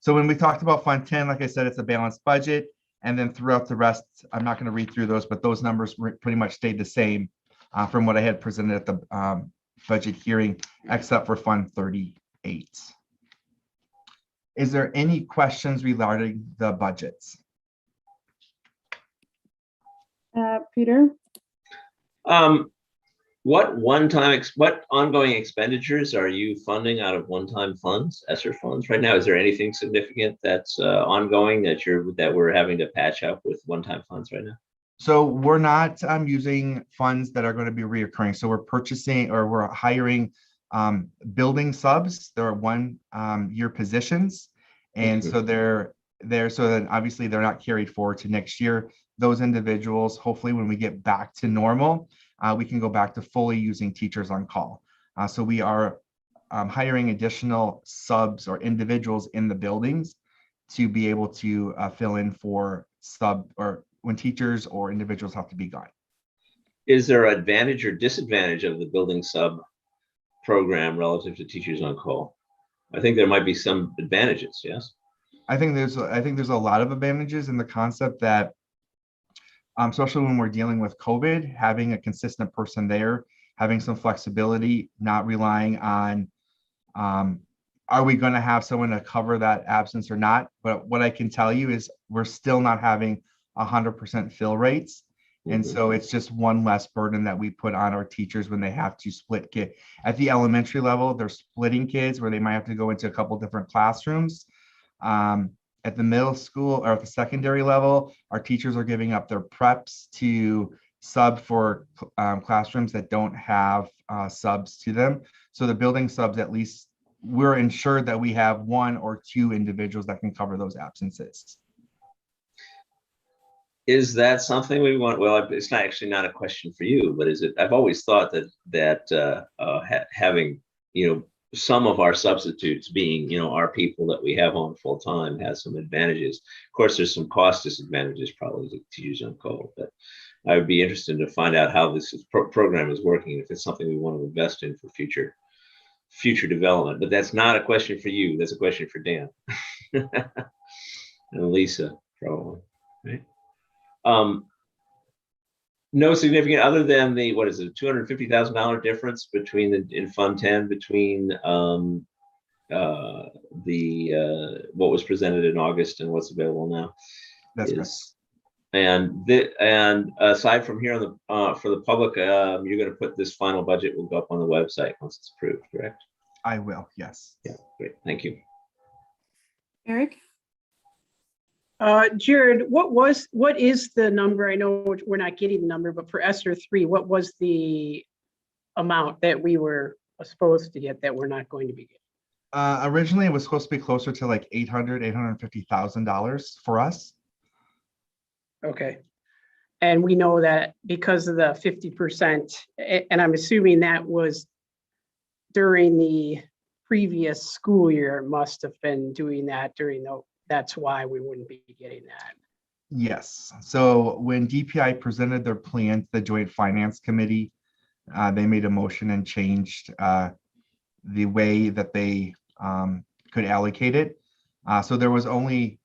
So when we talked about Fund 10, like I said, it's a balanced budget. And then throughout the rest, I'm not going to read through those, but those numbers pretty much stayed the same from what I had presented at the budget hearing, except for Fund 38. Is there any questions regarding the budgets? Peter? What ongoing expenditures are you funding out of one-time funds, Esser funds right now? Is there anything significant that's ongoing that we're having to patch up with one-time funds right now? So we're not using funds that are going to be reoccurring. So we're purchasing or we're hiring building subs. There are 1 year positions. And so they're there so that obviously they're not carried forward to next year. Those individuals, hopefully when we get back to normal, we can go back to fully using teachers on call. So we are hiring additional subs or individuals in the buildings to be able to fill in for when teachers or individuals have to be gone. Is there an advantage or disadvantage of the building sub program relative to teachers on call? I think there might be some advantages, yes? I think there's a lot of advantages in the concept that especially when we're dealing with COVID, having a consistent person there, having some flexibility, not relying on, are we going to have someone to cover that absence or not? But what I can tell you is we're still not having 100% fill rates. And so it's just one less burden that we put on our teachers when they have to split kids. At the elementary level, they're splitting kids where they might have to go into a couple different classrooms. At the middle school or at the secondary level, our teachers are giving up their preps to sub for classrooms that don't have subs to them. So the building subs, at least we're ensured that we have 1 or 2 individuals that can cover those absences. Is that something we want? Well, it's not actually not a question for you, but is it? I've always thought that having some of our substitutes being our people that we have on full time has some advantages. Of course, there's some cost disadvantages probably to use on call, but I would be interested to find out how this program is working, if it's something we want to invest in for future development. But that's not a question for you. That's a question for Dan and Lisa probably. Right? No significant other than the, what is it, $250,000 difference between in Fund 10 between what was presented in August and what's available now. That's correct. And aside from here on the for the public, you're going to put this final budget will go up on the website once it's approved, correct? I will, yes. Yeah, great, thank you. Eric? Jared, what is the number? I know we're not getting the number, but for Esser 3, what was the amount that we were supposed to get that we're not going to be getting? Originally, it was supposed to be closer to like $850,000 for us. Okay. And we know that because of the 50%, and I'm assuming that was during the previous school year, must have been doing that that's why we wouldn't be getting that. Yes. So when DPI presented their plan to the Joint Finance Committee, they made a motion and changed the way that they could allocate it. So there was only,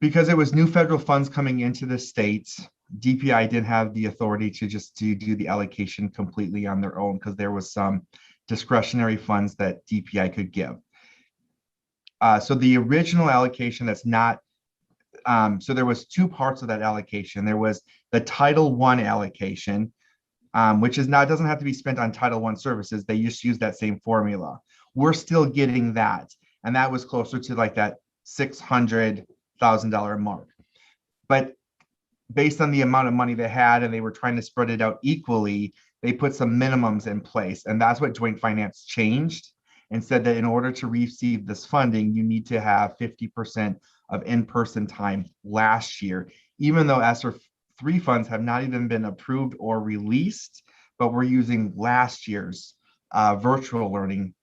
because it was new federal funds coming into the states, DPI didn't have the authority to do the allocation completely on their own, because there was some discretionary funds that DPI could give. So the original allocation that's not, so there was 2 parts of that allocation. There was the Title I allocation, which doesn't have to be spent on Title I services. They just use that same formula. We're still getting that. And that was closer to like that $600,000 mark. But based on the amount of money they had and they were trying to spread it out equally, they put some minimums in place. And that's what Joint Finance changed and said that in order to receive this funding, you need to have 50% of in-person time last year, even though ESSER 3 funds have not even been approved or released, but we're using last year's virtual learning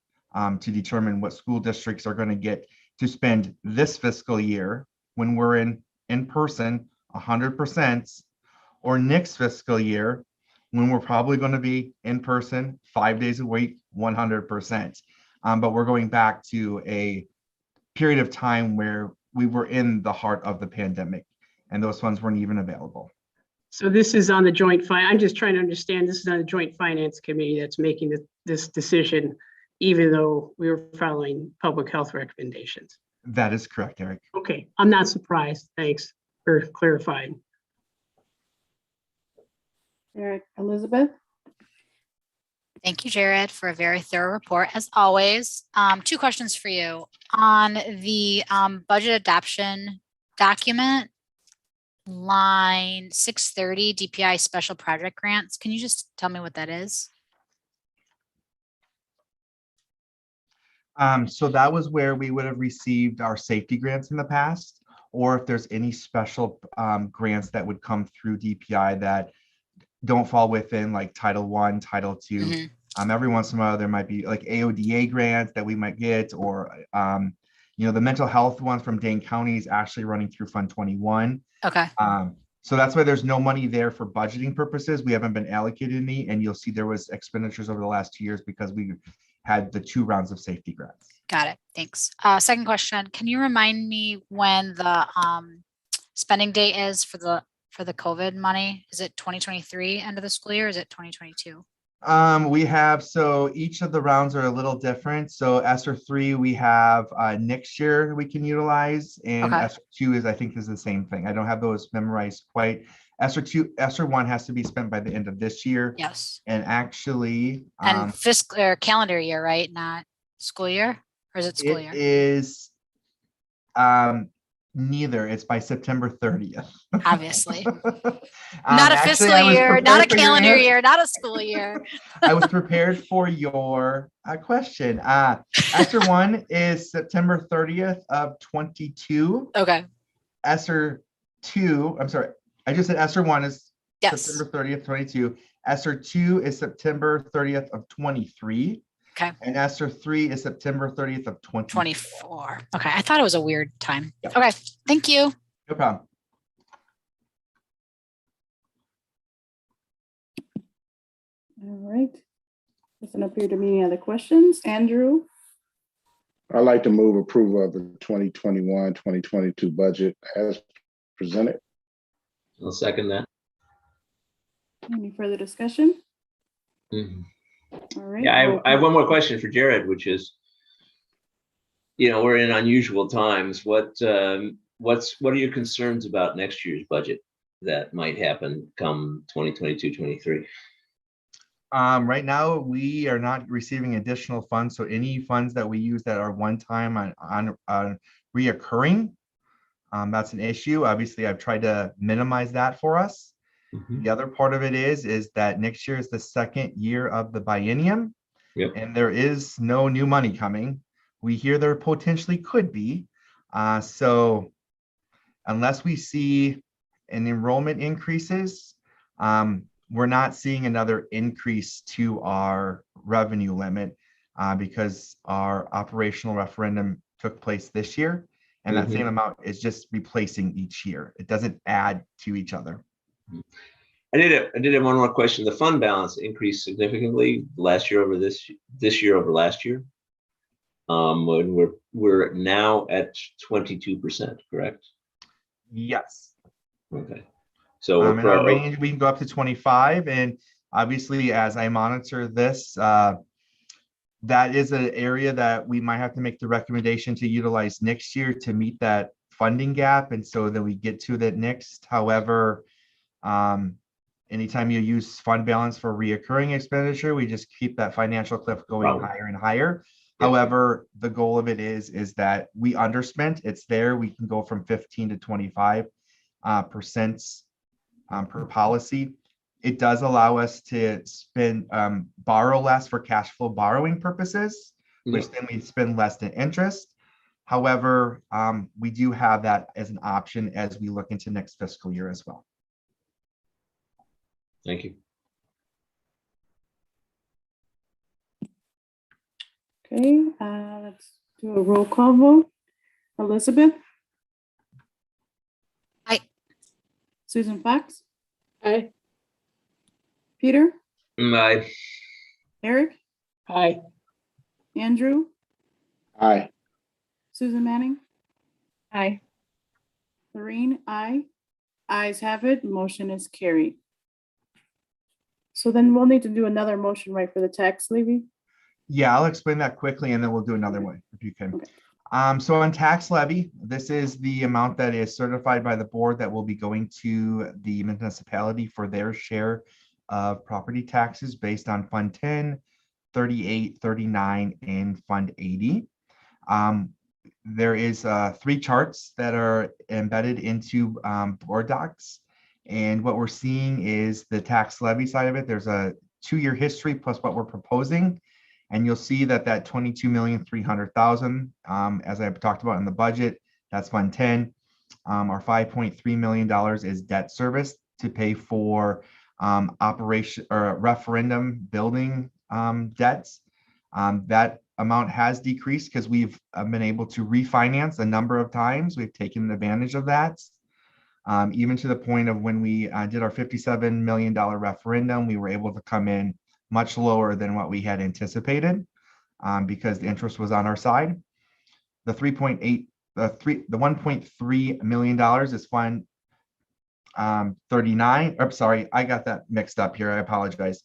to determine what school districts are going to get to spend this fiscal year when we're in person 100%, or next fiscal year when we're probably going to be in person 5 days a week, 100%. But we're going back to a period of time where we were in the heart of the pandemic and those funds weren't even available. So this is on the I'm just trying to understand, this is on the Joint Finance Committee that's making this decision, even though we were following public health recommendations. That is correct, Eric. Okay, I'm not surprised. Thanks for clarifying. Eric, Elizabeth? Thank you, Jared, for a very thorough report, as always. 2 questions for you. On the budget adoption document, line 630, DPI special project grants. Can you just tell me what that is? So that was where we would have received our safety grants in the past, or if there's any special grants that would come through DPI that don't fall within like Title I, Title II. Mm-hmm. Every once in a while, there might be like AODA grants that we might get, or, the mental health one from Dane County is actually running through Fund 21. Okay. So that's why there's no money there for budgeting purposes. We haven't been allocated any, and you'll see there was expenditures over the last 2 years because we had the 2 rounds of safety grants. Got it. Thanks. Second question, can you remind me when the spending date is for the COVID money? Is it 2023 end of the school year? Or is it 2022? We have, so each of the rounds are a little different. So Esser 3, we have next year we can utilize, and Okay. Esser 2 is, I think, is the same thing. I don't have those memorized quite. Esser 1 has to be spent by the end of this year. Yes. And actually, And fiscal or calendar year, right? Not school year, or is it school year? it is neither. It's by September 30th. Obviously. Actually, Not a I fiscal was year, not a prepared for your calendar answer. year, not a school year. I was prepared for your question. Esser 1 is September 30th of 22. Okay. Esser 2, I'm sorry, I just said Esser 1 is Yes. September 30th, 22. Esser 2 is September 30th of 23. Okay. And Esser 3 is September 30th of 24. Okay. I thought it was a weird time. Yep. Okay. Thank you. No problem. All right. Doesn't appear to be any other questions. Andrew? I'd like to move approval of the 2021, 2022 budget as presented. I'll second that. Any further discussion? Mhm. All right. Yeah, I have one more question for Jared, which is, we're in unusual times. What are your concerns about next year's budget that might happen come 2022, 23? Right now, we are not receiving additional funds. So any funds that we use that are one time on reoccurring, that's an issue. Obviously, I've tried to minimize that for us. Mhm. The other part of it is that next year is the 2nd year of the biennium. Yep. And there is no new money coming. We hear there potentially could be. So unless we see an enrollment increases, we're not seeing another increase to our revenue limit because our operational referendum took place this year. And that same amount is just replacing each year. It doesn't add to each other. I did have one more question. The fund balance increased significantly last year over this year over last year. When we're now at 22%, correct? Yes. Okay. So In our range, we can go up to 25. And obviously, as I monitor this, that is an area that we might have to make the recommendation to utilize next year to meet that funding gap. And so that we get to that next. However, anytime you use fund balance for reoccurring expenditure, we just keep that financial cliff going higher and higher. Yep. However, the goal of it is that we underspent. It's there. We can go from 15 to 25% per policy. It does allow us to borrow less for cash flow borrowing purposes, which then we spend less in interest. However, we do have that as an option as we look into next fiscal year as well. Thank you. Okay, let's do a roll call vote. Elizabeth? Aye. Susan Fox? Aye. Peter, Aye. Eric, Aye. Andrew, Aye. Susan Manning, Aye. Lorraine, aye. Ayes have it, motion is carried. So then we'll need to do another motion, right, for the tax levy? Yeah, I'll explain that quickly and then we'll do another one if you can. Okay. So on tax levy, this is the amount that is certified by the board that will be going to the municipality for their share of property taxes based on Fund 10, 38, 39, and Fund 80. There is 3 charts that are embedded into board docs. And what we're seeing is the tax levy side of it. There's a 2-year history plus what we're proposing. And you'll see that 22,300,000, as I've talked about in the budget, that's Fund 10. Our $5.3 million is debt service to pay for operation or referendum building debts. That amount has decreased because we've been able to refinance a number of times. We've taken advantage of that. Even to the point of when we did our $57 million referendum, we were able to come in much lower than what we had anticipated because the interest was on our side. The $1.3 million is Fund 39. I'm sorry, I got that mixed up here. I apologize.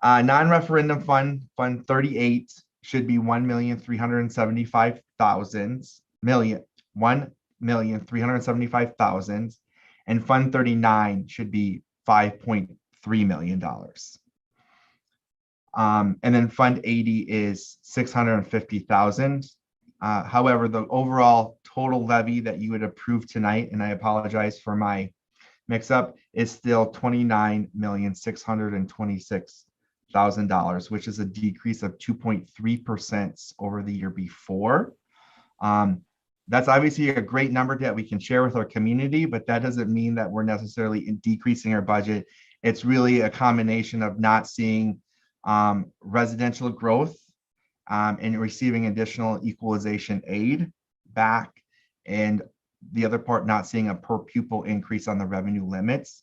Non-referendum fund 38 should be 1,375,000, and Fund 39 should be $5.3 million. And then Fund 80 is 650,000. However, the overall total levy that you would approve tonight, and I apologize for my mix-up, is still $29,626,000, which is a decrease of 2.3% over the year before. That's obviously a great number that we can share with our community, but that doesn't mean that we're necessarily decreasing our budget. It's really a combination of not seeing residential growth and receiving additional equalization aid back, and the other part not seeing a per pupil increase on the revenue limits.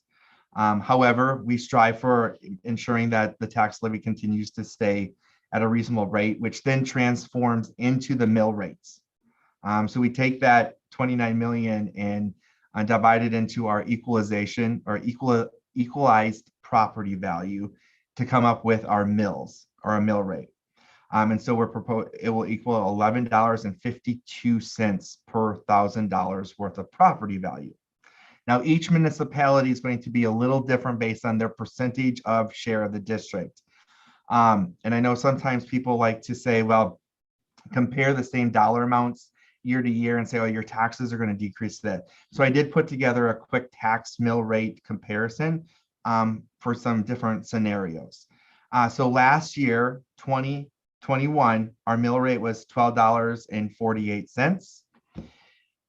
However, we strive for ensuring that the tax levy continues to stay at a reasonable rate, which then transforms into the mill rates. So we take that 29 million and divide it into our equalization or equalized property value to come up with our mills or a mill rate. And so it will equal $11.52 per $1,000 worth of property value. Now, each municipality is going to be a little different based on their percentage of share of the district. And I know sometimes people like to say, well, compare the same dollar amounts year to year and say, oh, your taxes are going to decrease that. So I did put together a quick tax mill rate comparison for some different scenarios. So last year, 2021, our mill rate was $12.48.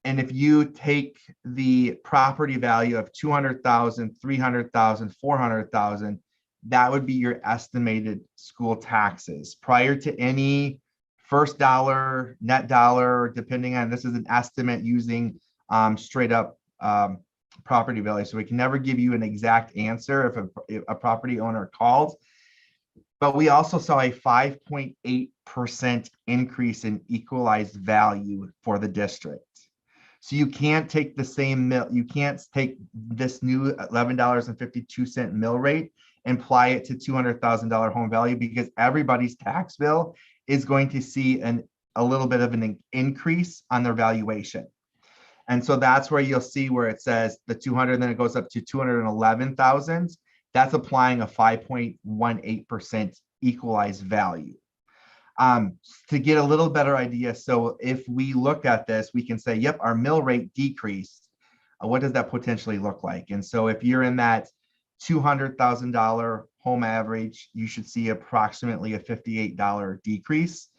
And if you take the property value of 200,000, 300,000, 400,000, that would be your estimated school taxes prior to any first dollar, net dollar, depending on, this is an estimate using straight up property value. So we can never give you an exact answer if a property owner calls. But we also saw a 5.8% increase in equalized value for the district. So you can't take the same mill, you can't take this new $11.52 mill rate and apply it to $200,000 home value, because everybody's tax bill is going to see a little bit of an increase on their valuation. And so that's where you'll see where it says the 200, then it goes up to 211,000. That's applying a 5.18% equalized value. To get a little better idea, so if we look at this, we can say, yep, our mill rate decreased. What does that potentially look like? And so if you're in that $200,000 home average, you should see approximately a $58 decrease.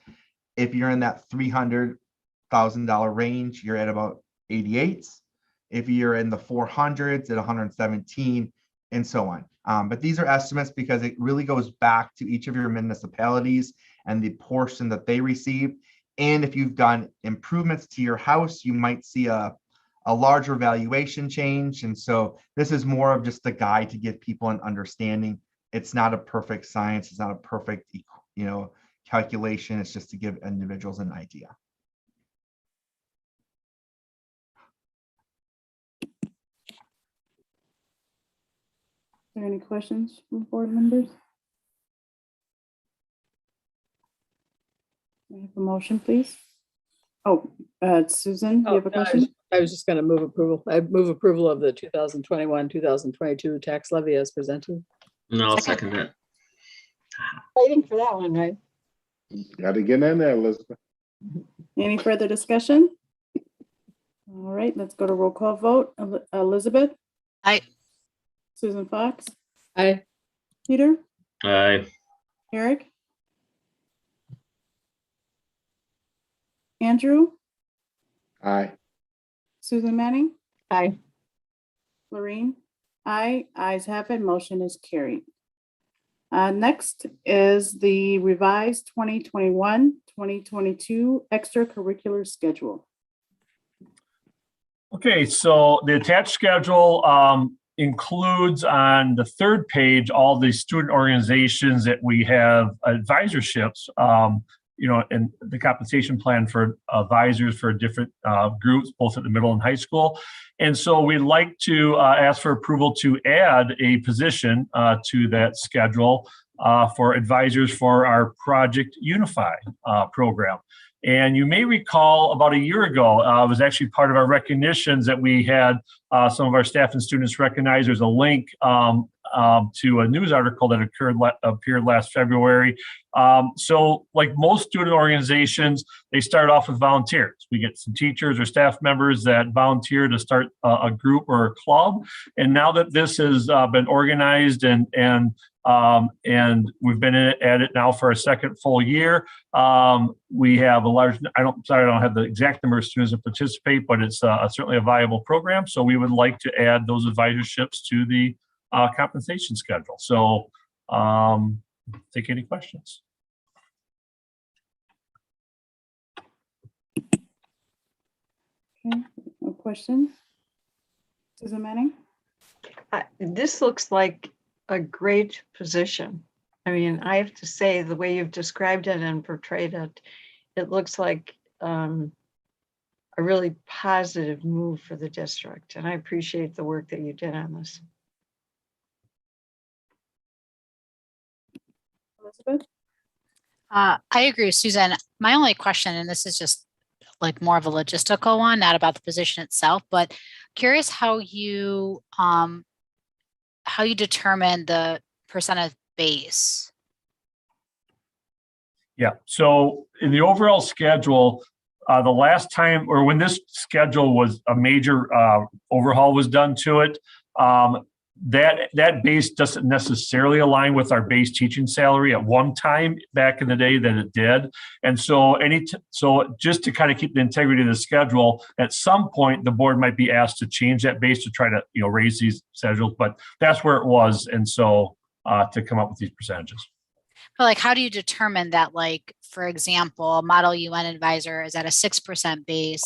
If you're in that $300,000 range, you're at about 88. If you're in the 400s, at 117, and so on. But these are estimates because it really goes back to each of your municipalities and the portion that they receive. And if you've done improvements to your house, you might see a larger valuation change. And so this is more of just a guide to give people an understanding it's not a perfect science. It's not a perfect, calculation. It's just to give individuals an idea. Are there any questions from board members? May I have a motion, please? Oh, Susan, you have a question? I was just going to move approval. I move approval of the 2021, 2022 tax levy as presented. And I'll second that. Waiting for that one, right? Got to get in there, Elizabeth. Any further discussion? All right, let's go to roll call vote. Elizabeth? Aye. Susan Fox? Aye. Peter? Aye. Eric? Andrew? Aye. Susan Manning? Aye. Lorraine? Aye. Ayes have it. Motion is carried. Next is the revised 2021-2022 extracurricular schedule. Okay, so the attached schedule includes on the third page all the student organizations that we have advisorships, and the compensation plan for advisors for different groups, both at the middle and high school. And so we'd like to ask for approval to add a position to that schedule for advisors for our Project Unify program. And you may recall about a year ago, it was actually part of our recognitions that we had some of our staff and students recognize. There's a link to a news article that appeared last February. So like most student organizations, they start off with volunteers. We get some teachers or staff members that volunteer to start a group or a club. And now that this has been organized and we've been at it now for a second full year, we have a large, I don't have the exact number of students that participate, but it's certainly a viable program. So we would like to add those advisorships to the compensation schedule. So take any questions. Okay, no questions. Susan Manning? This looks like a great position. I mean, I have to say, the way you've described it and portrayed it, it looks like a really positive move for the district. And I appreciate the work that you did on this. Elizabeth? I agree with Susan. My only question, and this is just like more of a logistical one, not about the position itself, but curious how you determine the percent of base. Yeah, so in the overall schedule, the last time, or when this schedule was a major overhaul was done to it, that base doesn't necessarily align with our base teaching salary at one time back in the day that it did. And so so just to kind of keep the integrity of the schedule, at some point the board might be asked to change that base to try to raise these schedules, but that's where it was. And so to come up with these percentages. But like, how do you determine that? Like, for example, Model UN advisor is at a 6% base,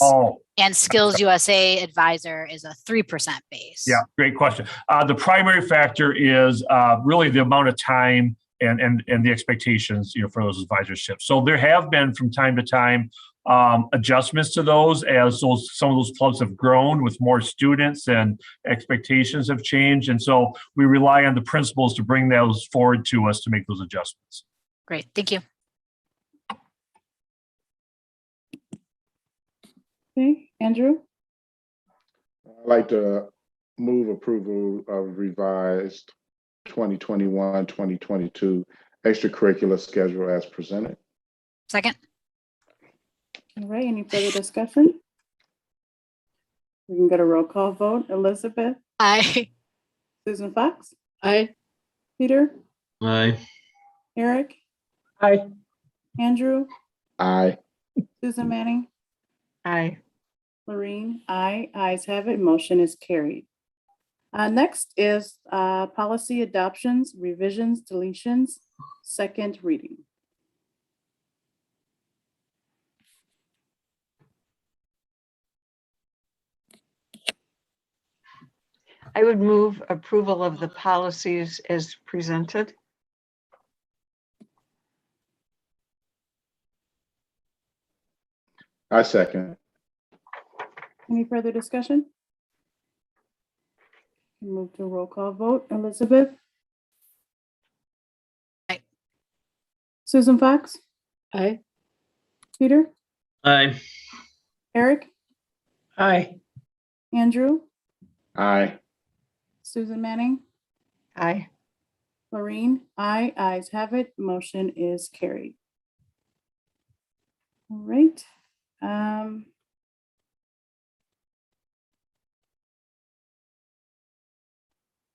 and Skills USA advisor is a 3% base. Yeah, great question. The primary factor is really the amount of time and the expectations, for those advisorships. So there have been from time to time adjustments to those as some of those clubs have grown with more students and expectations have changed. And so we rely on the principals to bring those forward to us to make those adjustments. Great, thank you. Okay, Andrew? I'd like to move approval of revised 2021-2022 extracurricular schedule as presented. Second. All right, any further discussion? We can get a roll call vote. Elizabeth? Aye. Susan Fox? Aye. Peter? Aye. Eric? Aye. Andrew? Aye. Susan Manning? Aye. Lorraine? Aye. Ayes have it. Motion is carried. Next is policy adoptions, revisions, deletions, second reading. I would move approval of the policies as presented. I second. Any further discussion? Move to a roll call vote. Elizabeth? Aye. Susan Fox? Aye. Peter? Aye. Eric? Aye. Andrew? Aye. Susan Manning? Aye. Lorraine? Aye. Ayes have it. Motion is carried. All right.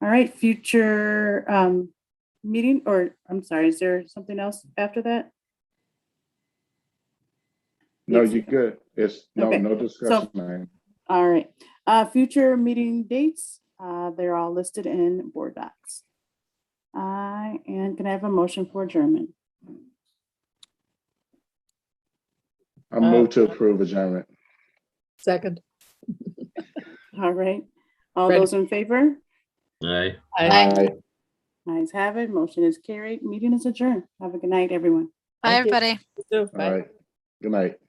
All right, future meeting, or I'm sorry, is there something else after that? No, Yes. you're good. It's no, Okay. no discussion, man. All right, future meeting dates, they're all listed in board docs. And can I have a motion for adjournment? I move to approve adjournment. Second. All right, all Ready. those in favor? Aye. Aye. Ayes have it, motion is carried, meeting is adjourned. Have a good night, everyone. Bye, Thank you. everybody. You too. All Bye. right. Good night.